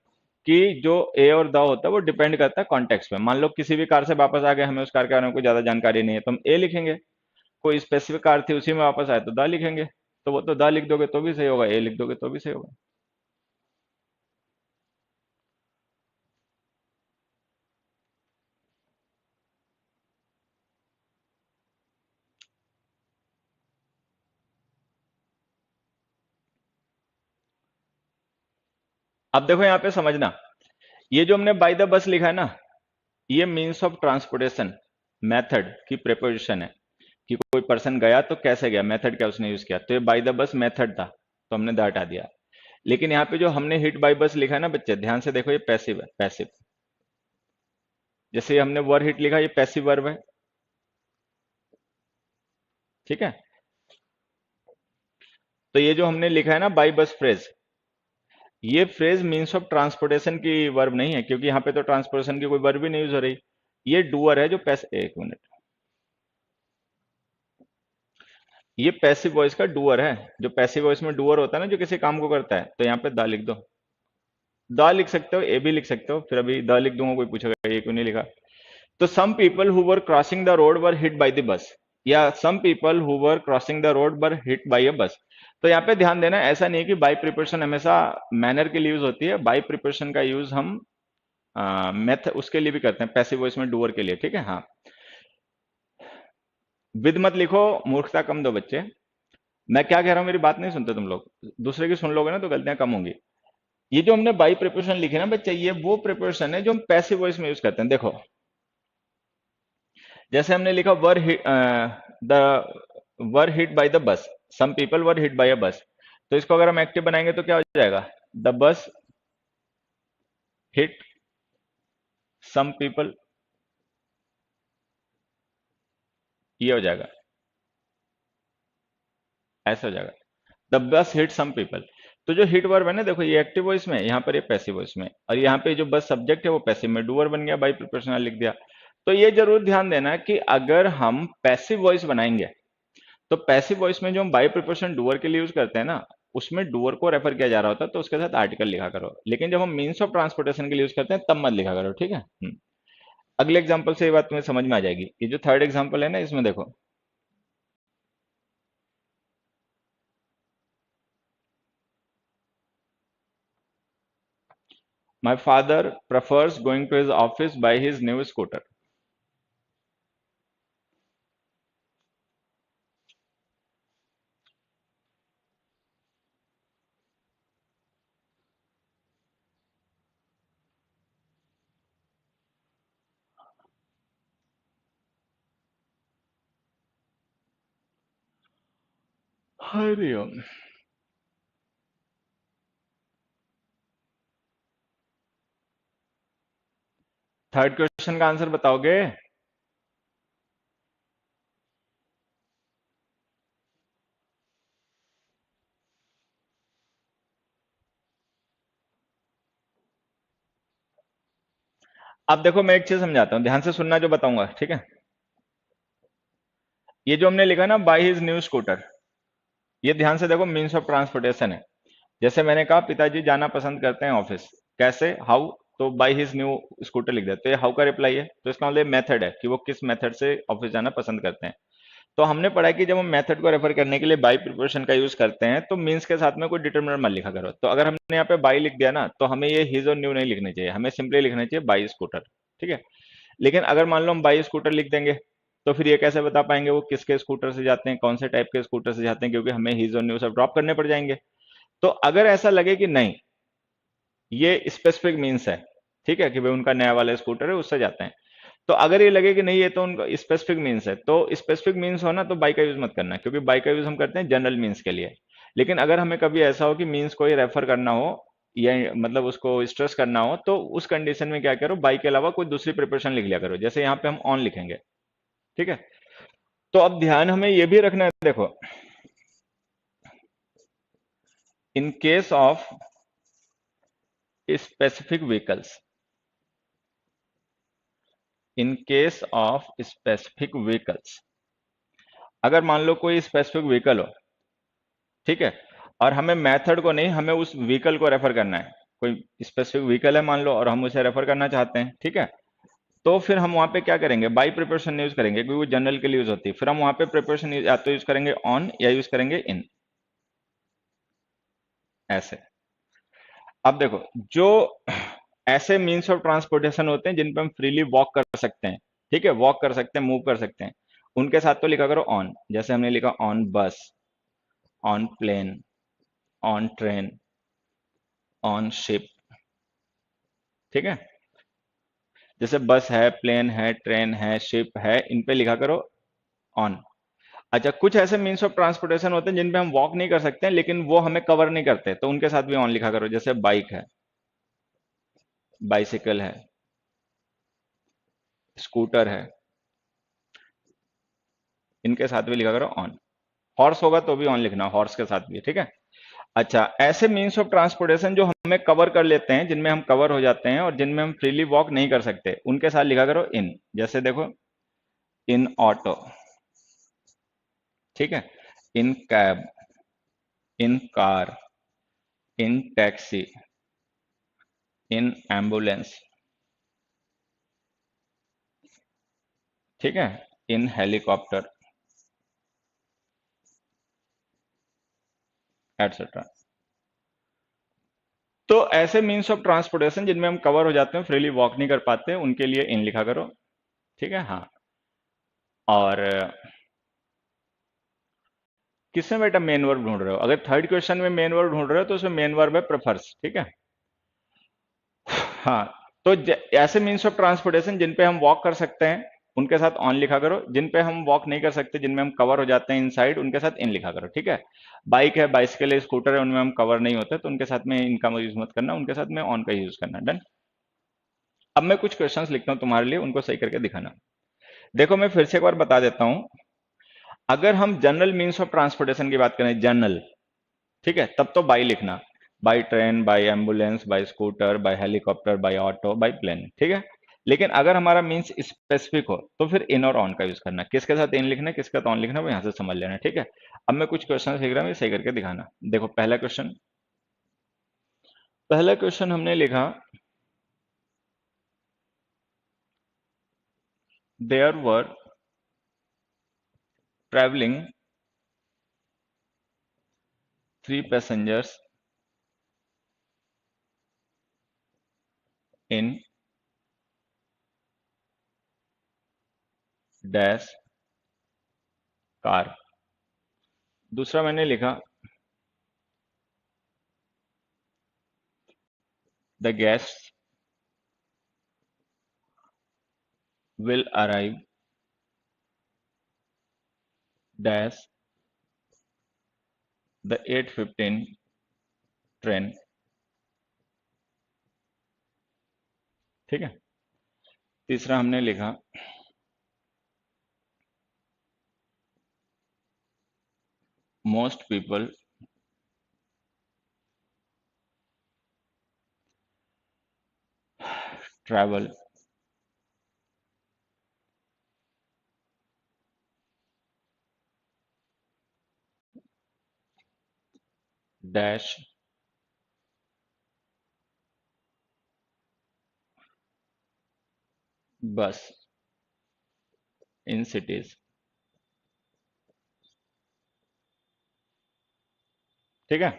कि जो ए और द होता है वो डिपेंड करता है कॉन्टेक्स्ट पे। मान लो किसी भी कार से वापस आ गए, हमें उस कार के बारे में कोई ज्यादा जानकारी नहीं है तो हम ए लिखेंगे, कोई स्पेसिफिक कार थी उसी में वापस आए तो द लिखेंगे, तो वो तो द लिख दोगे तो भी सही होगा, ए लिख दोगे तो भी सही होगा। अब देखो यहाँ पे समझना, ये जो हमने बाय द बस लिखा है ना, ये मीन्स ऑफ ट्रांसपोर्टेशन मेथड की प्रेपोजिशन है कि कोई पर्सन गया तो कैसे गया, मेथड क्या उसने यूज किया। तो ये बाय द बस मेथड था, तो हमने द हटा दिया। लेकिन यहाँ पे जो हमने हिट बाय बस लिखा है ना बच्चे, ध्यान से देखो, ये पैसिव है, पैसिव। जैसे हमने वर हिट लिखा, ये पैसिव वर्ब है, ठीक है। तो ये जो हमने लिखा है ना बाय बस फ्रेज, ये फ्रेज मीन्स ऑफ ट्रांसपोर्टेशन की वर्ब नहीं है, क्योंकि यहाँ पे तो ट्रांसपोर्टेशन की कोई वर्ब ही नहीं यूज हो रही। ये डूअर है जो एक मिनट, ये पैसिव वॉइस का डूअर है। जो पैसिव वॉइस में डूअर होता है ना, जो किसी काम को करता है, तो यहाँ पे दा लिख दो। दा लिख सकते हो, ए भी लिख सकते हो, फिर अभी द लिख दूंगा, कोई पूछेगा ये क्यों नहीं लिखा। तो some people who were crossing the road were hit by the bus, या some people who were crossing the road were hit by a bus. तो यहाँ पे ध्यान देना, ऐसा नहीं है कि बाय प्रिपोजिशन हमेशा मैनर के लिए यूज होती है। बाय प्रिपोजिशन का यूज हम मेथ उसके लिए भी करते हैं, पैसिव वॉइस में डूअर के लिए, ठीक है। हाँ, विद मत लिखो, मूर्खता कम दो बच्चे। मैं क्या कह रहा हूँ, मेरी बात नहीं सुनते तुम लोग, दूसरे की सुन लोगे ना तो गलतियां कम होंगी। ये जो हमने बाई प्रिपोजिशन लिखी है ना बच्चे, ये वो प्रिपोजिशन है जो हम पैसिव वॉइस में यूज करते हैं। देखो, जैसे हमने लिखा were the were hit by the bus, some people were hit by a bus. तो इसको अगर हम एक्टिव बनाएंगे तो क्या हो जाएगा, the bus hit some people, ये हो जाएगा, ऐसा हो जाएगा, the bus hit some people. तो जो हिट वर्ब है ना, देखो ये एक्टिव वॉइस में, यहाँ पर ये पैसिव वॉइस में, और यहाँ पे जो बस सब्जेक्ट है वो पैसिव में, डूअर बन गया, बाई प्रिपोजिशनल लिख दिया। तो ये जरूर ध्यान देना कि अगर हम पैसिव वॉइस बनाएंगे, तो पैसिव वॉइस में जो हम बाई प्रिपोजिशन डूअर के लिए यूज करते हैं ना, उसमें डूअर को रेफर किया जा रहा होता है, तो उसके साथ आर्टिकल लिखा करो। लेकिन जब हम मीन्स ऑफ ट्रांसपोर्टेशन के लिए यूज करते हैं तब मत लिखा करो, ठीक है। अगले एग्जाम्पल से ये बात तुम्हें समझ में आ जाएगी। ये जो थर्ड एग्जाम्पल है ना, इसमें देखो, my father prefers going to his office by his new scooter. Hariom. Third question का आंसर बताओगे? अब देखो, मैं एक चीज समझाता हूँ, ध्यान से सुनना जो बताऊंगा, ठीक है। ये जो हमने लिखा ना बाय हिज न्यू स्कूटर, ये ध्यान से देखो मीन्स ऑफ ट्रांसपोर्टेशन है। जैसे मैंने कहा पिताजी जाना पसंद करते हैं ऑफिस, कैसे, हाउ, तो बाय हिज न्यू स्कूटर लिख दिया, तो ये हाउ का रिप्लाई है, तो इसका मतलब मेथड है कि वो किस मेथड से ऑफिस जाना पसंद करते हैं। तो हमने पढ़ा है कि जब हम मेथड को रेफर करने के लिए बाय प्रिपोजिशन का यूज करते हैं, तो मीन्स के साथ में कोई डिटरमिनर मत लिखा करो। तो अगर हमने यहाँ पे बाय लिख दिया ना, तो हमें ये हिज और न्यू नहीं लिखनी चाहिए, हमें सिंपली लिखना चाहिए बाय स्कूटर, ठीक है। लेकिन अगर मान लो हम बाई स्कूटर लिख देंगे, तो फिर ये कैसे बता पाएंगे वो किसके स्कूटर से जाते हैं, कौन से टाइप के स्कूटर से जाते हैं, क्योंकि हमें हिज और न्यू सब ड्रॉप करने पड़ जाएंगे। तो अगर ऐसा लगे कि नहीं, ये स्पेसिफिक मीन्स है, ठीक है, कि भाई उनका नया वाला स्कूटर है उससे जाते हैं, तो अगर ये लगे कि नहीं ये तो उनका स्पेसिफिक मीन्स है, तो स्पेसिफिक मीन्स हो ना, तो बाई का यूज मत करना, क्योंकि बाई का यूज हम करते हैं जनरल मीन्स के लिए। लेकिन अगर हमें कभी ऐसा हो कि मीन्स को ही रेफर करना हो, या मतलब उसको स्ट्रेस करना हो, तो उस कंडीशन में क्या करो, बाई के अलावा कोई दूसरी प्रिपरेशन लिख लिया करो। जैसे यहाँ पे हम ऑन लिखेंगे, ठीक है। तो अब ध्यान हमें यह भी रखना है, देखो, in case of specific vehicles, in case of specific vehicles, अगर मान लो कोई स्पेसिफिक व्हीकल हो, ठीक है, और हमें मेथड को नहीं, हमें उस व्हीकल को रेफर करना है, कोई स्पेसिफिक व्हीकल है मान लो और हम उसे रेफर करना चाहते हैं, ठीक है। तो फिर हम वहां पे क्या करेंगे, बाई प्रिपरेशन यूज करेंगे, क्योंकि वो जनरल के लिए यूज होती है। फिर हम वहां पे प्रिपरेशन या तो यूज करेंगे ऑन या यूज करेंगे इन, ऐसे। अब देखो, जो ऐसे मीन्स ऑफ ट्रांसपोर्टेशन होते हैं जिन पे हम फ्रीली वॉक कर सकते हैं, ठीक है, वॉक कर सकते हैं, मूव कर सकते हैं, उनके साथ तो लिखा करो ऑन। जैसे हमने लिखा on bus, on plane, on train, on ship, ठीक है, जैसे बस है, प्लेन है, ट्रेन है, शिप है, इन पे लिखा करो ऑन। अच्छा, कुछ ऐसे मीन्स ऑफ ट्रांसपोर्टेशन होते हैं जिन पे हम वॉक नहीं कर सकते हैं, लेकिन वो हमें कवर नहीं करते, तो उनके साथ भी ऑन लिखा करो। जैसे बाइक है, बाइसिकल है, स्कूटर है, इनके साथ भी लिखा करो ऑन। हॉर्स होगा तो भी ऑन लिखना, हॉर्स के साथ भी, ठीक है। अच्छा, ऐसे मीन्स ऑफ ट्रांसपोर्टेशन जो हमें कवर कर लेते हैं, जिनमें हम कवर हो जाते हैं और जिनमें हम फ्रीली वॉक नहीं कर सकते, उनके साथ लिखा करो इन। जैसे देखो, इन ऑटो, ठीक है, in cab, in car, in taxi, in ambulance, ठीक है, इन हेलीकॉप्टर, एटसेट्रा। तो ऐसे मीन्स ऑफ ट्रांसपोर्टेशन जिनमें हम कवर हो जाते हैं, फ्रीली वॉक नहीं कर पाते, उनके लिए इन लिखा करो, ठीक है। हाँ, और किसमें बेटा मेन वर्ब ढूंढ रहे हो? अगर थर्ड क्वेश्चन में मेन वर्ब ढूंढ रहे हो तो उसमें मेन वर्ब है प्रेफर्स, ठीक है। हाँ, तो ऐसे मीन्स ऑफ ट्रांसपोर्टेशन जिन पे हम वॉक कर सकते हैं, उनके साथ ऑन लिखा करो। जिन पे हम वॉक नहीं कर सकते, जिनमें हम कवर हो जाते हैं इनसाइड, उनके साथ इन लिखा करो, ठीक है। बाइक है, बाइसिकल है, स्कूटर है, उनमें हम कवर नहीं होते, तो उनके साथ में इनका यूज मत करना, उनके साथ में ऑन का यूज करना। डन। अब मैं कुछ क्वेश्चंस लिखता हूं तुम्हारे लिए, उनको सही करके दिखाना। देखो, मैं फिर से एक बार बता देता हूं। अगर हम जनरल मीन्स ऑफ ट्रांसपोर्टेशन की बात करें, जनरल, ठीक है, तब तो बाई लिखना। By train, by ambulance, by scooter, by helicopter, by auto, by plane, ठीक है। लेकिन अगर हमारा मीन्स स्पेसिफिक हो तो फिर इन और ऑन का यूज करना। किसके साथ इन लिखना है, किसके साथ ऑन लिखना है, वो यहां से समझ लेना, ठीक है। अब मैं कुछ क्वेश्चन लिख रहा हूं, ये सही करके दिखाना। देखो, पहला क्वेश्चन हमने लिखा, there were travelling 3 passengers in dash car. दूसरा मैंने लिखा, the guest will arrive dash the 8:15 train, ठीक है। तीसरा हमने लिखा, मोस्ट पीपल ट्रैवल डैश बस इन सिटीज, ठीक है।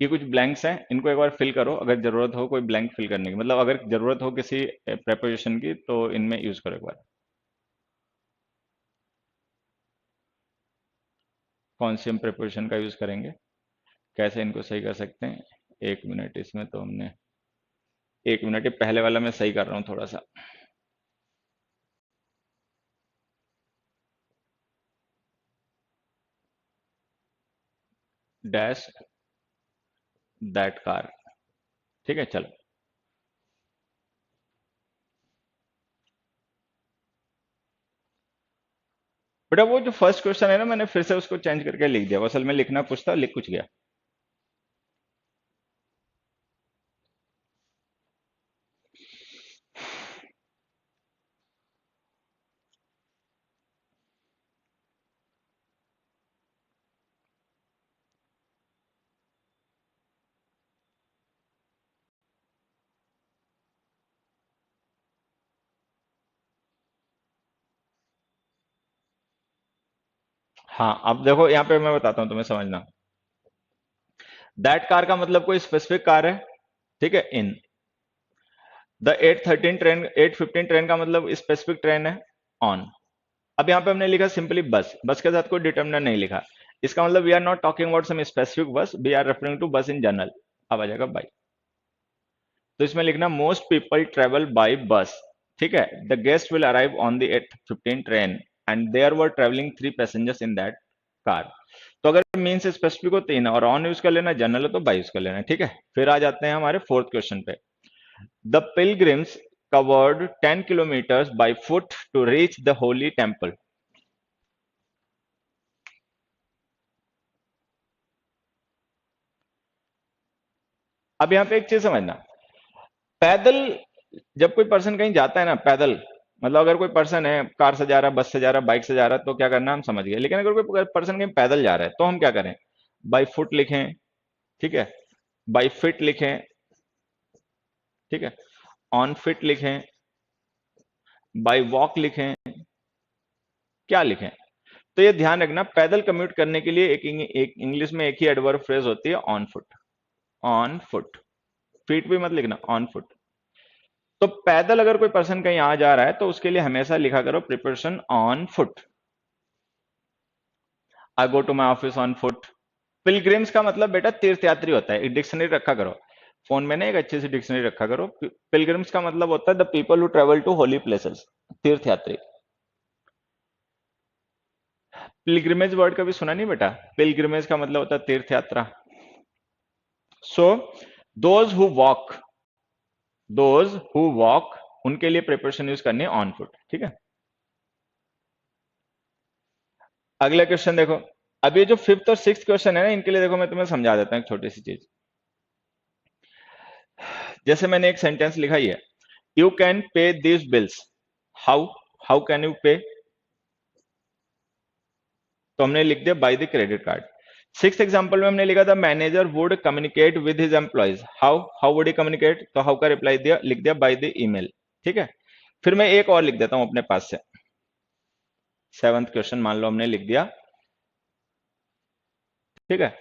ये कुछ ब्लैंक्स हैं, इनको एक बार फिल करो। अगर जरूरत हो कोई ब्लैंक फिल करने की, मतलब अगर जरूरत हो किसी प्रेपोजिशन की, तो इनमें यूज करो एक बार। कौन सी हम प्रेपोजिशन का यूज करेंगे, कैसे इनको सही कर सकते हैं? 1 मिनट, इसमें तो हमने 1 मिनट, ये पहले वाला मैं सही कर रहा हूँ थोड़ा सा। डैश दैट कार, ठीक है। चलो बेटा, वो जो फर्स्ट क्वेश्चन है ना, मैंने फिर से उसको चेंज करके लिख दिया। वो असल में लिखना कुछ था, लिख कुछ गया। हाँ, अब देखो यहाँ पे मैं बताता हूँ तुम्हें समझना। दैट कार का मतलब कोई स्पेसिफिक कार है, ठीक है, इन। द 8:15 ट्रेन का मतलब स्पेसिफिक ट्रेन है, ऑन। अब यहाँ पे हमने लिखा सिंपली बस, बस के साथ कोई डिटर्मिनर नहीं लिखा। इसका मतलब we are not talking about some specific bus, we are referring to bus in general. अब आ जाएगा बाई, तो इसमें लिखना most people travel by bus, ठीक है। The guest will arrive on the 8:15 train and there were travelling 3 passengers in that car. तो अगर means specific हो 3 और ऑन यूज कर लेना, जनरल हो तो बाय यूज कर लेना, ठीक है। फिर आ जाते हैं हमारे फोर्थ क्वेश्चन पे। The pilgrims covered 10 kilometres by foot to reach the holy temple. अब यहाँ पे एक चीज समझना, पैदल जब कोई पर्सन कहीं जाता है ना पैदल, मतलब अगर कोई पर्सन है कार से जा रहा है, बस से जा रहा है, बाइक से जा रहा है, तो क्या करना हम समझ गए। लेकिन अगर कोई पर्सन कहीं पैदल जा रहा है तो हम क्या करें, बाई फुट लिखें, ठीक है, बाई फिट लिखें, ठीक है, ऑन फिट लिखें, बाई वॉक लिखें, क्या लिखें। तो ये ध्यान रखना, पैदल कम्यूट करने के लिए एक इंग्लिश में एक ही एडवर्ब फ्रेज होती है, on foot. On foot, feet भी मत लिखना, ऑन फुट। तो पैदल अगर कोई पर्सन कहीं आ जा रहा है तो उसके लिए हमेशा लिखा करो preparation on foot. I go to my office on foot. Pilgrims का मतलब बेटा तीर्थयात्री होता है, एक डिक्शनरी रखा करो फोन में ना, एक अच्छी सी डिक्शनरी रखा करो। पिलग्रिम्स का मतलब होता है the people who travel to holy places, तीर्थयात्री। पिलग्रिमेज वर्ड कभी सुना नहीं बेटा? पिलग्रिमेज का मतलब होता है तीर्थ यात्रा। So those who walk, those who walk, उनके लिए प्रिपरेशन यूज करनी है ऑन फुट, ठीक है। अगला क्वेश्चन देखो, अब ये जो फिफ्थ और सिक्स क्वेश्चन है ना, इनके लिए देखो मैं तुम्हें समझा देता हूँ एक छोटी सी चीज। जैसे मैंने एक सेंटेंस लिखा ही है, you can pay this bills, how, how can you पे, तो हमने लिख दिया by the credit card. Six example में हमने लिखा था manager would communicate with his employees, how, how would he communicate, तो हाउ का रिप्लाई दिया, लिख दिया बाय द ईमेल, ठीक है। फिर मैं एक और लिख देता हूं अपने पास से, सेवंथ क्वेश्चन मान लो हमने लिख दिया, ठीक है।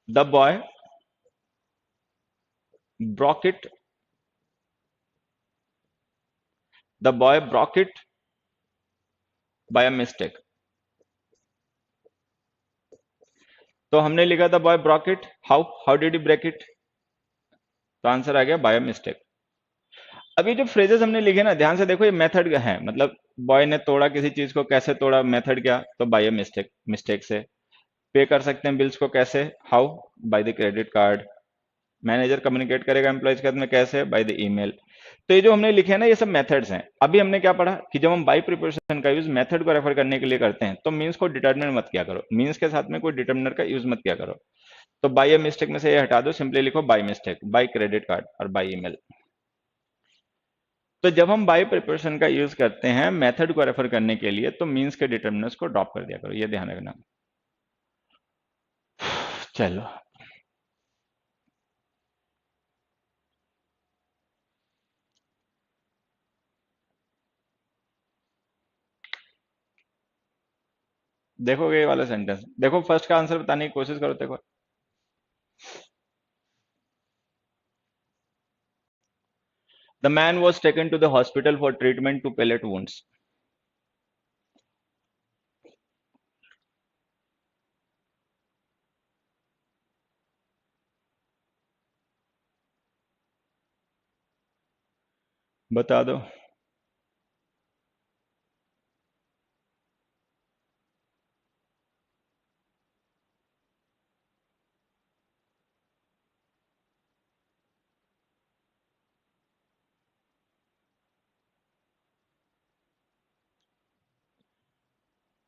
The boy broke it, the boy broke it by a mistake, तो हमने लिखा था boy broke it, how, how did he break it, तो आंसर आ गया बाय अ मिस्टेक। अभी जो फ्रेजेस हमने लिखे ना, ध्यान से देखो, ये मेथड है, मतलब बॉय ने तोड़ा किसी चीज को, कैसे तोड़ा, मेथड क्या, तो बाय अ मिस्टेक, मिस्टेक से। पे कर सकते हैं बिल्स को कैसे, how, by the credit card. Manager communicate करेगा एम्प्लॉयज के साथ में कैसे, बाय द ईमेल। तो ये जो हमने लिखे हैं ना, ये सब मेथड्स हैं। अभी हमने क्या पढ़ा कि जब हम बाय प्रिपोजिशन का यूज मेथड को रेफर करने के लिए करते हैं तो मीन्स को डिटर्मिनर मत किया करो, मीन्स के साथ में कोई डिटर्मिनर का यूज मत किया करो। तो बाय अ मिस्टेक में से ये हटा दो, सिंपली लिखो by mistake, by credit card और बाय ईमेल। तो जब हम बाय प्रिपोजिशन का यूज करते हैं मेथड को रेफर करने के लिए, तो मीन्स के डिटर्मिनर्स को ड्रॉप कर दिया करो, ये ध्यान रखना। चलो, देखोगे ये वाला सेंटेंस, देखो फर्स्ट का आंसर बताने की कोशिश करो, देखो। The man was taken to the hospital for treatment to pellet wounds. बता दो।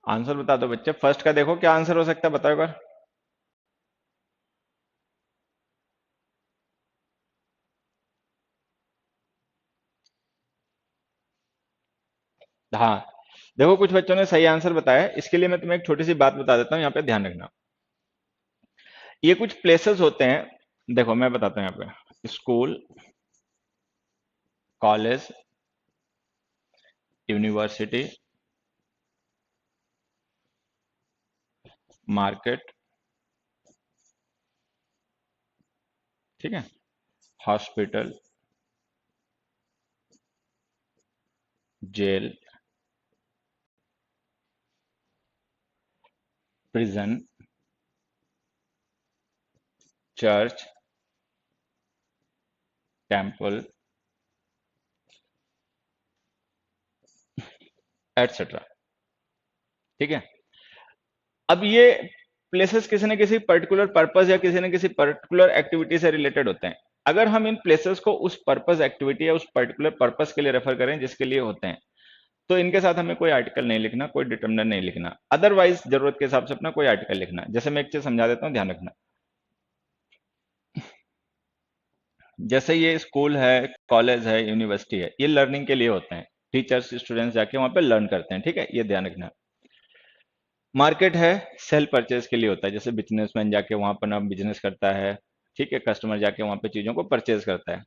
आंसर बता दो बच्चे, फर्स्ट का देखो क्या आंसर हो सकता है, बताओ एक बार। हाँ, देखो कुछ बच्चों ने सही आंसर बताया है। इसके लिए मैं तुम्हें एक छोटी सी बात बता देता हूँ, यहाँ पे ध्यान रखना। ये कुछ प्लेसेस होते हैं, देखो मैं बताता हूँ यहाँ पे, स्कूल, कॉलेज, यूनिवर्सिटी, मार्केट, ठीक है, hospital, jail, prison, church, temple etcetera. ठीक है। अब ये प्लेसेस किसी न किसी पर्टिकुलर पर्पस या किसी न किसी पर्टिकुलर एक्टिविटी से रिलेटेड होते हैं। अगर हम इन प्लेसेस को उस पर्पस एक्टिविटी या उस पर्टिकुलर पर्पस के लिए रेफर करें जिसके लिए होते हैं, तो इनके साथ हमें कोई आर्टिकल नहीं लिखना, कोई डिटर्मिनर नहीं लिखना। अदरवाइज जरूरत के हिसाब से अपना कोई आर्टिकल लिखना। जैसे मैं एक चीज समझा देता हूँ, ध्यान रखना। जैसे ये स्कूल है, कॉलेज है, यूनिवर्सिटी है, ये लर्निंग के लिए होते हैं। टीचर्स स्टूडेंट्स जाके वहां पे लर्न करते हैं। ठीक है, ये ध्यान रखना। मार्केट है, सेल परचेज के लिए होता है। जैसे बिजनेसमैन जाके वहां पर ना बिजनेस करता है। ठीक है, कस्टमर जाके वहां पे चीजों को परचेज करता है।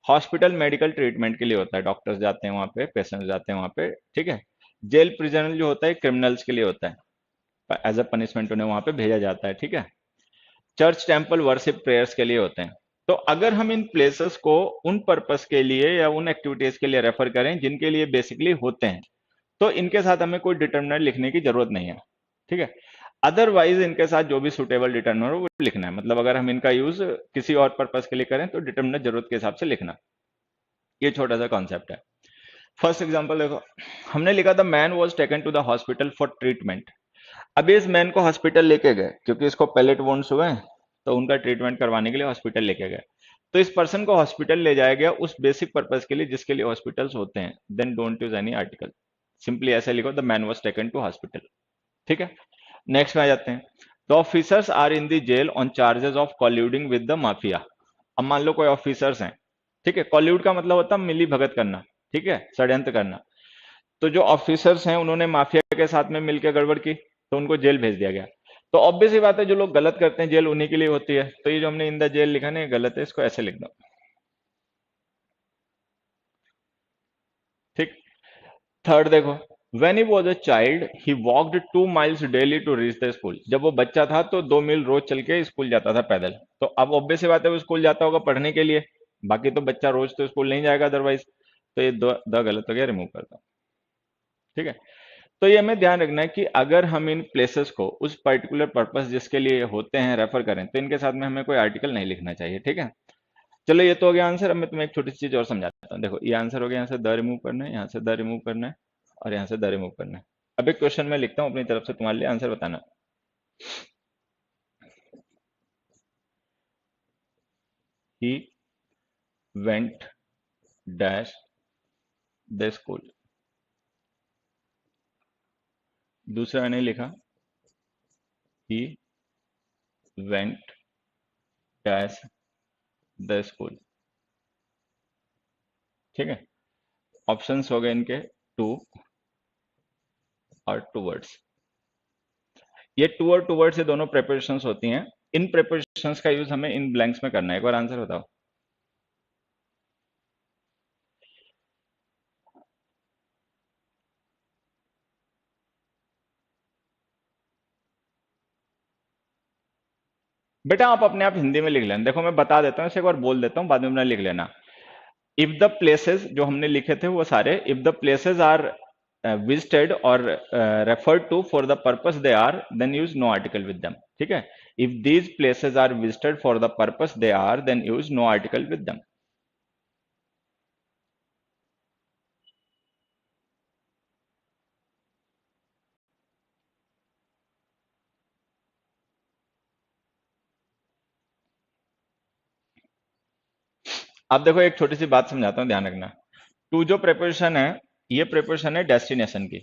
हॉस्पिटल मेडिकल ट्रीटमेंट के लिए होता है। डॉक्टर्स जाते हैं वहां पे, पेशेंट्स जाते हैं वहां पे। ठीक है। जेल प्रिजनल जो होता है क्रिमिनल्स के लिए होता है, एज अ पनिशमेंट उन्हें वहां पे भेजा जाता है। ठीक है। चर्च टेम्पल वर्शिप प्रेयर्स के लिए होते हैं। तो अगर हम इन प्लेसेस को उन पर्पस के लिए या उन एक्टिविटीज के लिए रेफर करें जिनके लिए बेसिकली होते हैं, तो इनके साथ हमें कोई डिटर्मिनर लिखने की जरूरत नहीं है। ठीक है। अदरवाइज इनके साथ जो भी सुटेबल डिटर्मिनर हो वो लिखना है। मतलब अगर हम इनका यूज किसी और पर्पस के लिए करें तो डिटर्मिनर जरूरत के हिसाब से लिखना। ये छोटा सा कॉन्सेप्ट है। फर्स्ट एग्जांपल देखो, हमने लिखा the man was taken to the hospital for treatment. अभी इस मैन को हॉस्पिटल लेके गए क्योंकि इसको पैलेट वुंड्स हुए, तो उनका ट्रीटमेंट करवाने के लिए हॉस्पिटल लेके गए। तो इस पर्सन को हॉस्पिटल ले जाया गया उस बेसिक पर्पस के लिए जिसके लिए हॉस्पिटल्स होते हैं। Then don't use any article, simply ऐसे लिखो the man was taken to hospital. ठीक है। नेक्स्ट में आ जाते हैं। The officers are in the jail on charges of colluding with the mafia. अब मान लो कोई ऑफिसर्स हैं। ठीक है, कॉल्यूड का मतलब होता है मिली भगत करना। ठीक है, षड्यंत्र करना। तो जो ऑफिसर्स हैं उन्होंने माफिया के साथ में मिलकर गड़बड़ की, तो उनको जेल भेज दिया गया। तो ऑब्वियस ही बात है, जो लोग गलत करते हैं जेल उन्हीं के लिए होती है। तो ये जो हमने इन द जेल लिखा ना, ये गलत है, इसको ऐसे लिख दो। ठीक। थर्ड देखो, when he was a child he walked 2 miles daily to reach the school. जब वो बच्चा था तो 2 मील रोज चल के स्कूल जाता था पैदल। तो अब ऑब्वियस ही बात है वो स्कूल जाता होगा पढ़ने के लिए। बाकी तो बच्चा रोज तो स्कूल नहीं जाएगा अदरवाइज। तो ये द गलत हो गया, रिमूव कर दो। ठीक है। तो ये हमें ध्यान रखना है कि अगर हम इन प्लेसेस को उस पर्टिकुलर पर्पस जिसके लिए होते हैं रेफर करें, तो इनके साथ में हमें कोई आर्टिकल नहीं लिखना चाहिए। ठीक है। चलो ये तो हो गया आंसर। अब मैं तुम्हें एक छोटी सी चीज और समझाता हूँ। देखो ये आंसर हो गया, यहाँ से द रिमूव करना है, यहाँ से द रिमूव करना है, और यहाँ से द रिमूव करना है। अब एक क्वेश्चन मैं लिखता हूँ अपनी तरफ से, तुम्हारे लिए आंसर बताना। He went dash the school. दूसरा मैंने लिखा he went dash the school. ठीक है। ऑप्शंस हो गए इनके टू और टूवर्ड्स। ये टू और टूवर्ड्स ये दोनों प्रेपोजिशंस होती हैं। इन प्रेपोजिशंस का यूज हमें इन ब्लैंक्स में करना है। एक बार आंसर बताओ। बेटा आप अपने आप हिंदी में लिख लेना। देखो मैं बता देता हूँ, इसे एक बार बोल देता हूँ, बाद में अपना लिख लेना। इफ द प्लेसेस जो हमने लिखे थे वो सारे, if the places are visited और referred to for the purpose they are, then use no article with them. ठीक है। If these places are visited for the purpose they are, then use no article with them. अब देखो एक छोटी सी बात समझाता हूँ, ध्यान रखना। टू जो प्रेपोजिशन है, ये प्रेपोजिशन है डेस्टिनेशन की।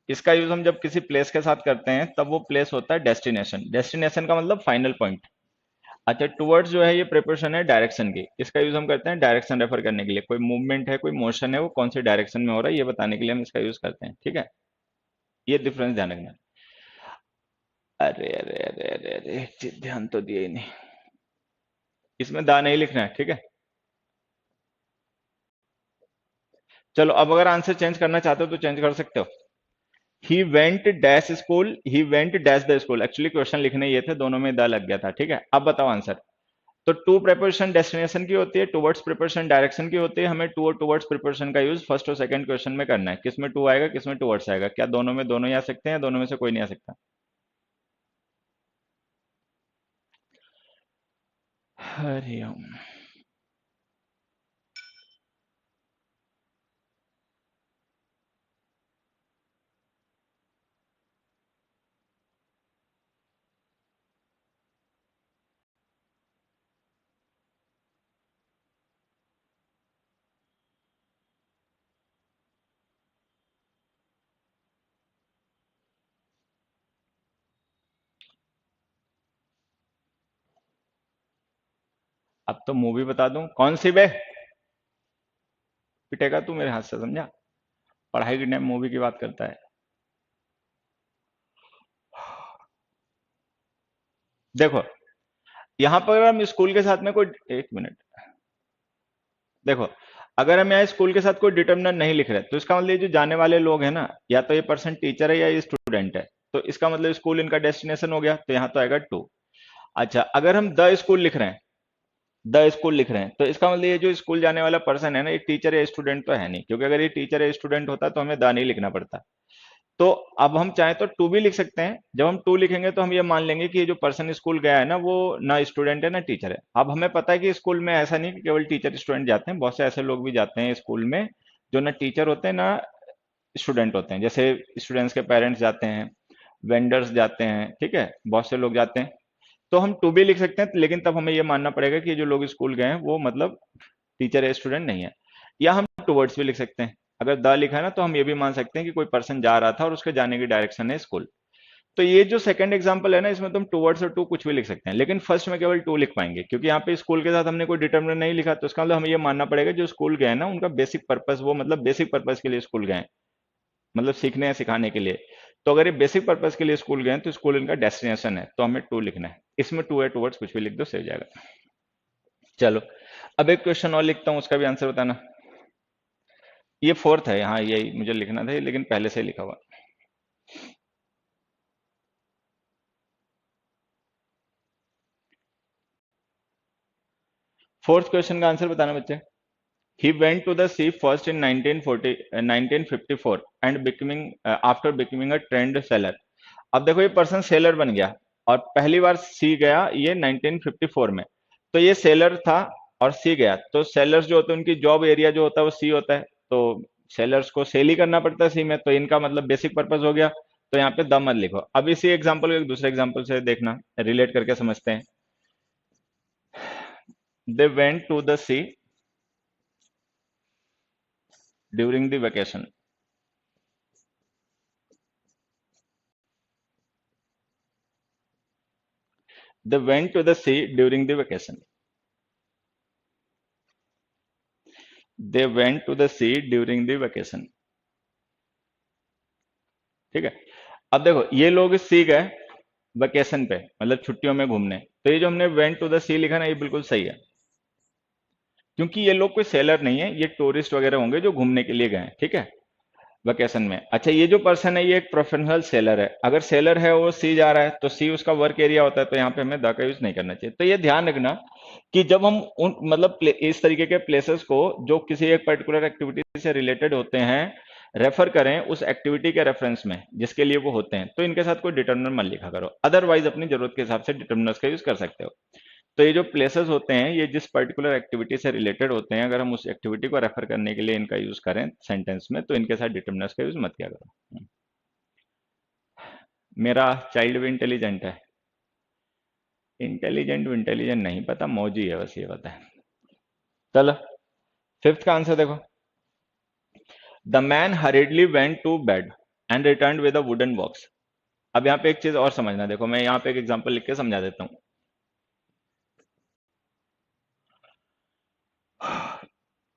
इसका यूज हम जब किसी प्लेस के साथ करते हैं तब वो प्लेस होता है डेस्टिनेशन। डेस्टिनेशन का मतलब फाइनल पॉइंट। अच्छा, टुवर्ड्स जो है ये प्रिपोजिशन है डायरेक्शन की। इसका यूज हम करते हैं डायरेक्शन रेफर करने के लिए। कोई मूवमेंट है, कोई मोशन है, वो कौन से डायरेक्शन में हो रहा है ये बताने के लिए हम इसका यूज करते हैं। ठीक है, ये डिफरेंस ध्यान रखना। अरे अरे अरे अरे अरे, एक चीज ध्यान तो दिए ही नहीं। इसमें दा नहीं लिखना है। ठीक है। चलो अब अगर आंसर चेंज करना चाहते हो तो चेंज कर सकते हो। He went dash school, he went dash the school. Actually question लिखने ये थे, दोनों में द लग गया था। ठीक है, अब बताओ आंसर। तो टू प्रिपरेशन डेस्टिनेशन की होती है, टुवर्ड्स प्रिपरेशन डायरेक्शन की होती है। हमें टू और टुवर्ड्स प्रिपरेशन का यूज फर्स्ट और सेकंड क्वेश्चन में करना है। किसमें टू आएगा, किसमें टुवर्ड्स आएगा? क्या दोनों में दोनों ही आ सकते हैं, दोनों में से कोई नहीं आ सकता? हरिओम। अब तो मूवी बता दूं कौन सी बे, पिटेगा तू मेरे हाथ से, समझा? पढ़ाई के टाइम मूवी की बात करता है। देखो यहां पर हम स्कूल के साथ में कोई, एक मिनट, देखो अगर हम यहाँ स्कूल के साथ कोई डिटर्मिनर नहीं लिख रहे तो इसका मतलब ये जो जाने वाले लोग हैं ना, या तो ये पर्सन टीचर है या ये स्टूडेंट है, तो इसका मतलब स्कूल इनका डेस्टिनेशन हो गया, तो यहाँ तो आएगा टू। अच्छा अगर हम द स्कूल लिख रहे हैं, द स्कूल लिख रहे हैं, तो इसका मतलब ये जो स्कूल जाने वाला पर्सन है ना, एक टीचर या स्टूडेंट तो है नहीं, क्योंकि अगर ये टीचर या स्टूडेंट होता तो हमें द नहीं लिखना पड़ता। तो अब हम चाहें तो टू भी लिख सकते हैं। जब हम टू लिखेंगे तो हम ये मान लेंगे कि ये जो पर्सन स्कूल गया है ना, वो ना स्टूडेंट है ना टीचर है। अब हमें पता है कि स्कूल में ऐसा नहीं कि केवल टीचर स्टूडेंट जाते हैं, बहुत से ऐसे लोग भी जाते हैं स्कूल में जो ना टीचर होते हैं ना स्टूडेंट होते हैं। जैसे स्टूडेंट्स के पेरेंट्स जाते हैं, वेंडर्स जाते हैं, ठीक है, बहुत से लोग जाते हैं। तो हम टू भी लिख सकते हैं, लेकिन तब हमें ये मानना पड़ेगा कि जो लोग स्कूल गए हैं वो मतलब टीचर या स्टूडेंट नहीं है। या हम टूवर्ड्स भी लिख सकते हैं। अगर द लिखा है ना तो हम ये भी मान सकते हैं कि कोई पर्सन जा रहा था और उसके जाने की डायरेक्शन है स्कूल। तो ये जो सेकंड एग्जांपल है ना, इसमें तुम टूवर्ड्स और टू कुछ भी लिख सकते हैं, लेकिन फर्स्ट में केवल टू लिख पाएंगे, क्योंकि यहाँ पे स्कूल के साथ हमने कोई डिटर्मिनेंट नहीं लिखा, तो इसका मतलब हमें ये मानना पड़ेगा जो स्कूल गए हैं ना उनका बेसिक पर्पस, वो मतलब बेसिक पर्पस के लिए स्कूल गए हैं, मतलब सीखने या सिखाने के लिए। तो अगर ये बेसिक पर्पस के लिए स्कूल गए हैं तो स्कूल इनका डेस्टिनेशन है, तो हमें टू लिखना है। इसमें टू है टूवर्ड्स कुछ भी लिख दो, सही हो जाएगा। चलो अब एक क्वेश्चन और लिखता हूँ, उसका भी आंसर बताना। ये फोर्थ है, हाँ यही मुझे लिखना था लेकिन पहले से लिखा हुआ। फोर्थ क्वेश्चन का आंसर बताना बच्चे। He went to the sea first in 1954 and becoming after becoming a trained sailor. अब देखो ये पर्सन सेलर बन गया और पहली बार सी गया ये 1954 में। तो ये सेलर था और सी गया, तो सेलर्स जो होते हैं उनकी जॉब एरिया जो होता है वो सी होता है, तो सेलर्स को सेल ही करना पड़ता है सी में, तो इनका मतलब बेसिक पर्पस हो गया। तो यहाँ पे द मत लिखो। अब इसी एग्जांपल को एक दूसरे एग्जांपल से देखना, रिलेट करके समझते हैं। They went to the sea during the vacation. They went to the sea during the vacation. They went to the sea during the vacation. ठीक है। अब देखो ये लोग सी गए वेकेशन पे, मतलब छुट्टियों में घूमने, तो ये जो हमने वेंट टू द सी लिखा ना, ये बिल्कुल सही है, क्योंकि ये लोग कोई सेलर नहीं है, ये टूरिस्ट वगैरह होंगे जो घूमने के लिए गए हैं, ठीक है, वेकेशन में। अच्छा ये जो पर्सन है ये एक प्रोफेशनल सेलर है। अगर सेलर है वो सी जा रहा है तो सी उसका वर्क एरिया होता है, तो यहाँ पे हमें द का यूज नहीं करना चाहिए। तो ये ध्यान रखना कि जब हम उन मतलब इस तरीके के प्लेसेस को जो किसी एक पर्टिकुलर एक्टिविटी से रिलेटेड होते हैं रेफर करें उस एक्टिविटी के रेफरेंस में जिसके लिए वो होते हैं, तो इनके साथ कोई डिटर्मिनर मत लिखा करो, अदरवाइज अपनी जरूरत के हिसाब से डिटर्मिनर्स का यूज कर सकते हो। तो ये जो प्लेसेस होते हैं ये जिस पर्टिकुलर एक्टिविटी से रिलेटेड होते हैं, अगर हम उस एक्टिविटी को रेफर करने के लिए इनका यूज करें सेंटेंस में, तो इनके साथ डिटर्मिनर्स का यूज मत किया करो। मेरा चाइल्ड भी इंटेलिजेंट है। इंटेलिजेंट इंटेलिजेंट नहीं पता, मौजी है बस, ये पता है। चलो फिफ्थ का आंसर देखो। The man hurriedly went to bed and return with a wooden box. अब यहाँ पे एक चीज और समझना, देखो मैं यहाँ पे एक एग्जांपल लिख के समझा देता हूँ।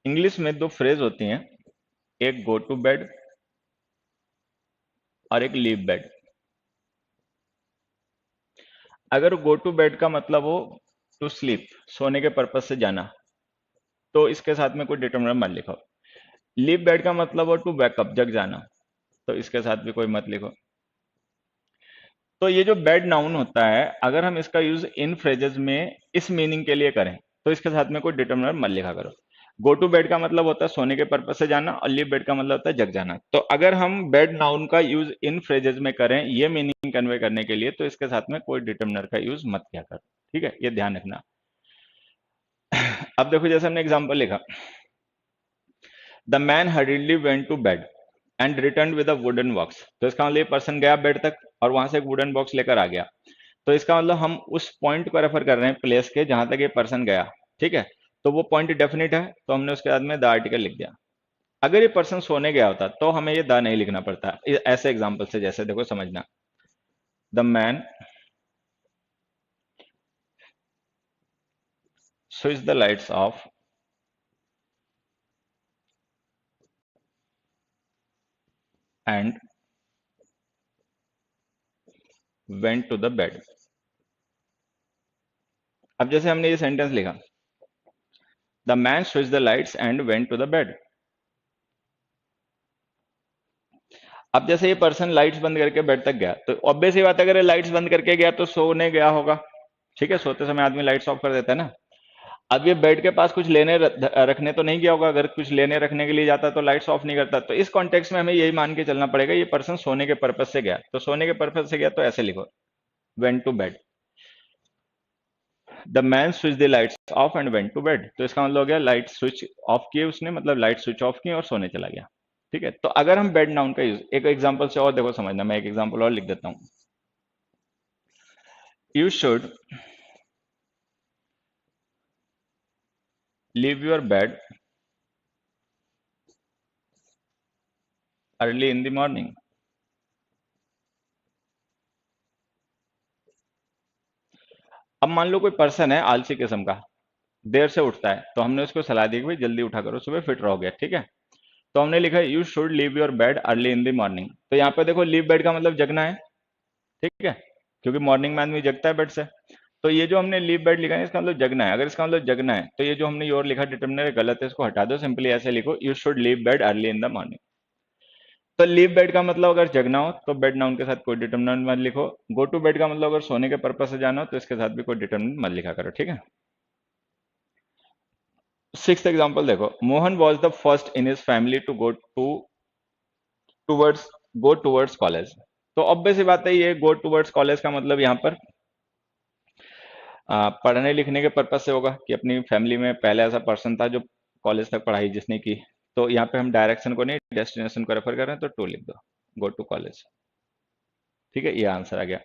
इंग्लिश में दो फ्रेज होती हैं, एक गो टू बेड और एक लीव बेड। अगर गो टू बेड का मतलब हो टू स्लीप, सोने के पर्पज से जाना, तो इसके साथ में कोई डिटर्मिनर मत लिखो। लीव बेड का मतलब हो टू बैकअप, जग जाना, तो इसके साथ भी कोई मत लिखो। तो ये जो बेड नाउन होता है, अगर हम इसका यूज इन फ्रेजेस में इस मीनिंग के लिए करें तो इसके साथ में कोई डिटर्मिनर मत लिखा करो। गो टू बेड का मतलब होता है सोने के पर्पज से जाना और लीव बेड का मतलब होता है जग जाना। तो अगर हम बेड नाउन का यूज इन फ्रेजेस में करें ये मीनिंग कन्वे करने के लिए, तो इसके साथ में कोई डिटर्मिनर का यूज मत किया करो, ठीक है, ये ध्यान रखना। अब देखो जैसे हमने एग्जाम्पल लिखा, the man hurriedly went to bed and return with a wooden box, तो इसका मतलब पर्सन गया बेड तक और वहां से एक वुडन बॉक्स लेकर आ गया। तो इसका मतलब हम उस पॉइंट को रेफर कर रहे हैं प्लेस के जहां तक ये पर्सन गया, ठीक है। तो वो पॉइंट डेफिनेट है, तो हमने उसके बाद में द आर्टिकल लिख दिया। अगर ये पर्सन सोने गया होता तो हमें ये द नहीं लिखना पड़ता। ऐसे एग्जाम्पल से जैसे देखो समझना, the man switched the lights off and went to the bed. अब जैसे हमने ये सेंटेंस लिखा, the man switch the lights and went to the bed. अब जैसे ये पर्सन लाइट्स बंद करके बेड तक गया, तो ऑब्वियस ही बात है, अगर लाइट्स बंद करके गया तो सोने गया होगा। ठीक है, सोते समय आदमी लाइट्स ऑफ कर देता है ना। अब ये बेड के पास कुछ लेने रखने तो नहीं गया होगा, अगर कुछ लेने रखने के लिए जाता तो लाइट्स ऑफ नहीं करता। तो इस कॉन्टेक्स्ट में हमें यही मान के चलना पड़ेगा, ये पर्सन सोने के पर्पज से गया, तो सोने के पर्पज से गया तो ऐसे लिखो, went to bed. The man switch the lights off and went to bed, तो इसका मतलब हो गया लाइट स्विच ऑफ किए उसने, मतलब लाइट स्विच ऑफ की और सोने चला गया। ठीक है, तो अगर हम बेड नाउन का यूज एक एग्जांपल से और देखो समझना, मैं एक एग्जांपल और लिख देता हूं। You should leave your bed early in the morning. अब मान लो कोई पर्सन है आलसी किस्म का, देर से उठता है, तो हमने उसको सलाह दी कि भाई जल्दी उठा करो, सुबह फिट रहोगे। ठीक है, तो हमने लिखा you should leave your bed early in the morning. तो यहाँ पे देखो लीव बेड का मतलब जगना है। ठीक है, क्योंकि मॉर्निंग में आदमी जगता है बेड से, तो ये जो हमने लीव बेड लिखा है इसका मतलब जगना है। अगर इसका मतलब जगना है तो ये जो हमने योर लिखा डिटर्मिनर गलत है, इसको हटा दो, सिंपली ऐसे लिखो you should leave bed early in the morning. तो लीव बेड का मतलब अगर जगना हो तो बेड नाउन के साथ कोई डिटर्मिनेंट मत लिखो। गो टू बेड का मतलब अगर सोने के पर्पज से जाना हो तो इसके साथ भी कोई डिटर्मिनेंट मत लिखा करो। ठीक है, सिक्स्थ एग्जांपल देखो, Mohan was the first in his family to towards go towards college. तो ऑब्वियस सी बात है, ये गो टूवर्ड्स कॉलेज का मतलब यहाँ पर पढ़ने लिखने के पर्पज से होगा कि अपनी फैमिली में पहले ऐसा पर्सन था जो कॉलेज तक पढ़ाई जिसने की। तो यहाँ पे हम डायरेक्शन को नहीं डेस्टिनेशन को रेफर कर रहे हैं, तो टू लिख दो, गो टू कॉलेज। ठीक है, ये आंसर आ गया।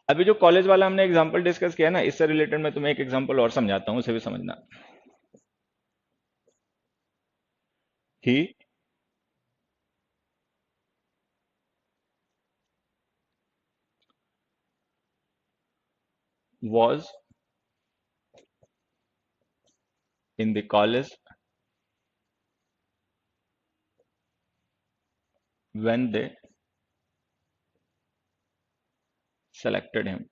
अभी जो कॉलेज वाला हमने एग्जांपल डिस्कस किया ना, इससे रिलेटेड मैं तुम्हें एक एग्जांपल और समझाता हूँ, उसे भी समझना। ही was in the college when they selected him.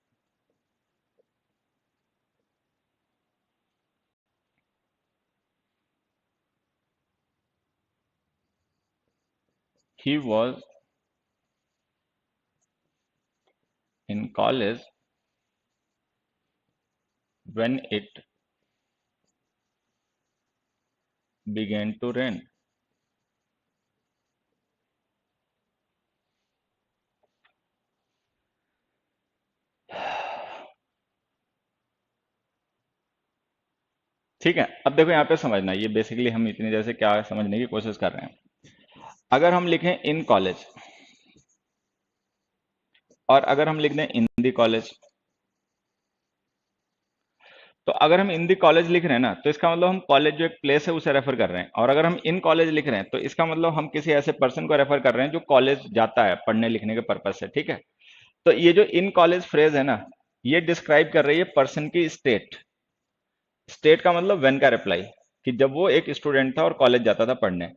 He was in college when it began to rain. ठीक है, अब देखो यहाँ पे समझना, ये बेसिकली हम इतनी देर से क्या समझने की कोशिश कर रहे हैं। अगर हम लिखें इन कॉलेज और अगर हम लिख दें इन दी कॉलेज, तो अगर हम इन दी कॉलेज लिख रहे हैं ना, तो इसका मतलब हम कॉलेज जो एक प्लेस है उसे रेफर कर रहे हैं। और अगर हम इन कॉलेज लिख रहे हैं तो इसका मतलब हम किसी ऐसे पर्सन को रेफर कर रहे हैं जो कॉलेज जाता है पढ़ने लिखने के पर्पज से। ठीक है, तो ये जो इन कॉलेज फ्रेज है ना, ये डिस्क्राइब कर रही है पर्सन की स्टेट। स्टेट का मतलब व्हेन का रिप्लाई, कि जब वो एक स्टूडेंट था और कॉलेज जाता था पढ़ने।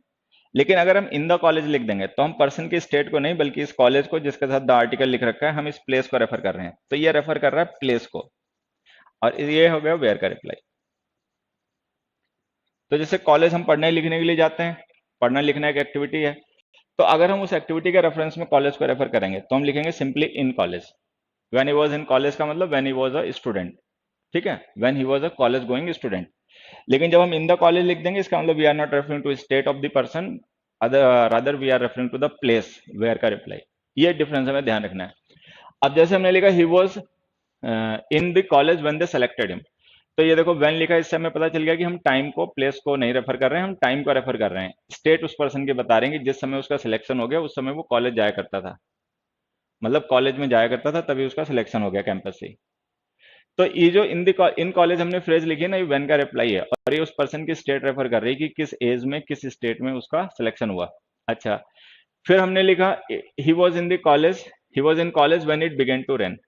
लेकिन अगर हम इन द कॉलेज लिख देंगे तो हम पर्सन की स्टेट को नहीं बल्कि इस कॉलेज को जिसके साथ द आर्टिकल लिख रखा है, हम इस प्लेस को रेफर कर रहे हैं, तो ये रेफर कर रहा है प्लेस को। और ये हो गया वेयर का रिप्लाई। तो जैसे कॉलेज हम पढ़ने लिखने के लिए जाते हैं, पढ़ना लिखना एक एक्टिविटी है, तो अगर हम उस एक्टिविटी के रेफरेंस में कॉलेज को रेफर करेंगे तो हम लिखेंगे simply in college. When he was in college का मतलब when he was a student. ठीक है, when he was a college going student. लेकिन जब हम इन द कॉलेज लिख देंगे, इसका मतलब we are not referring to state of the person, rather we are referring to the place, where का रिप्लाई। ये डिफरेंस हमें ध्यान रखना है। अब जैसे हमने लिखा he was in the college when they selected him, तो ये देखो व्हेन लिखा, इससे हमें पता चल गया कि हम टाइम को प्लेस को नहीं रेफर कर रहे हैं, हम टाइम को रेफर कर रहे हैं। स्टेट उस पर्सन की बता रहे हैं कि जिस समय उसका सिलेक्शन हो गया उस समय वो कॉलेज जाया करता था, मतलब कॉलेज में जाया करता था तभी उसका सिलेक्शन हो गया कैंपस से। तो ये जो इन कॉलेज हमने फ्रेज लिखी है ना, ये व्हेन का रिप्लाई है और ये उस पर्सन की स्टेट रेफर कर रही है कि किस एज में किस स्टेट में उसका सिलेक्शन हुआ। अच्छा, फिर हमने लिखा he was in the college, he was in college when it began to rain.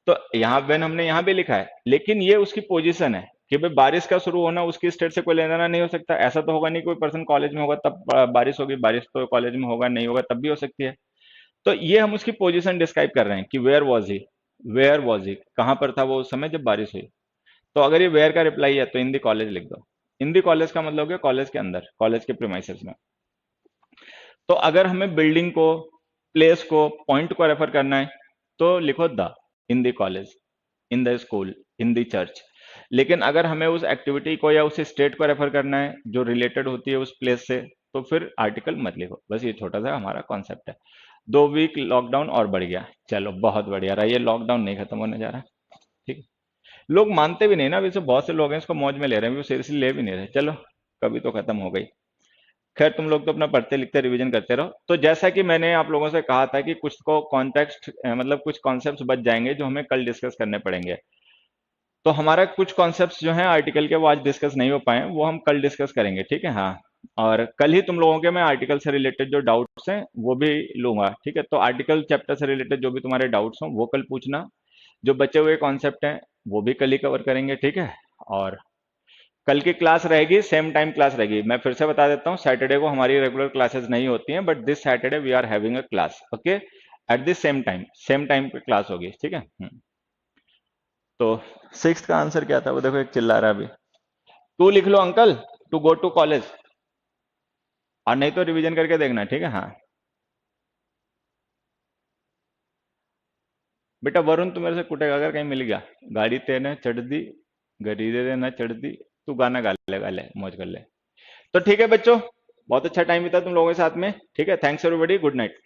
तो यहाँ व्हेन हमने यहाँ भी लिखा है, लेकिन ये उसकी पोजीशन है, कि भाई बारिश का शुरू होना उसकी स्टेट से कोई लेना देना नहीं हो सकता। ऐसा तो होगा नहीं कोई पर्सन कॉलेज में होगा तब बारिश होगी, बारिश तो कॉलेज में होगा नहीं होगा तब भी हो सकती है। तो ये हम उसकी पोजीशन डिस्क्राइब कर रहे हैं कि where was he, where was he, कहां पर था वो उस समय जब बारिश हुई। तो अगर ये वेयर का रिप्लाई है तो इन दी कॉलेज लिख दो। इन दी कॉलेज का मतलब है कॉलेज के अंदर, कॉलेज के प्रीमाइसेस में। तो अगर हमें बिल्डिंग को, प्लेस को, पॉइंट को रेफर करना है तो लिखो the, in the college, in the school, in the church. लेकिन अगर हमें उस एक्टिविटी को या उस स्टेट को रेफर करना है जो रिलेटेड होती है उस प्लेस से, तो फिर आर्टिकल मत लिखो। बस ये छोटा सा हमारा कॉन्सेप्ट है। 2 वीक लॉकडाउन और बढ़ गया, चलो बहुत बढ़िया रहा, ये लॉकडाउन नहीं खत्म होने जा रहा। ठीक है। लोग मानते भी नहीं ना, अभी से बहुत से लोग हैं इसको मौज में ले रहे हैं, वो सीरियसली ले भी नहीं रहे। चलो कभी तो खत्म हो गई। खैर तुम लोग तो अपना पढ़ते लिखते रिवीजन करते रहो। तो जैसा कि मैंने आप लोगों से कहा था कि कुछ को कॉन्टेक्स्ट, मतलब कुछ कॉन्सेप्ट्स बच जाएंगे जो हमें कल डिस्कस करने पड़ेंगे। तो हमारा कुछ कॉन्सेप्ट्स जो हैं आर्टिकल के वो आज डिस्कस नहीं हो पाए, वो हम कल डिस्कस करेंगे, ठीक है। हाँ, और कल ही तुम लोगों के मैं आर्टिकल से रिलेटेड जो डाउट्स हैं वो भी लूंगा, ठीक है। तो आर्टिकल चैप्टर से रिलेटेड जो भी तुम्हारे डाउट्स हों वो कल पूछना। जो बचे हुए कॉन्सेप्ट हैं वो भी कल ही कवर करेंगे, ठीक है। और कल की क्लास रहेगी, सेम टाइम क्लास रहेगी। मैं फिर से बता देता हूँ, सैटरडे को हमारी रेगुलर क्लासेस नहीं होती हैं, but this Saturday we are having a class, okay, at this same time पे क्लास होगी, ठीक है। तो सिक्स का आंसर क्या था वो देखो, एक चिल्ला रहा है अभी। टू लिख लो uncle, to go to college, और नहीं तो रिवीजन करके देखना, ठीक है। हाँ बेटा वरुण, तू मेरे से कुटेगा अगर कहीं मिल गया। गाड़ी तेने चढ़ दी, गरीदे दे ना चढ़ दी, तू गाना गा ले, मौज कर ले। तो ठीक है बच्चों, बहुत अच्छा टाइम बीता तुम लोगों के साथ में, ठीक है। Thanks everybody, good night.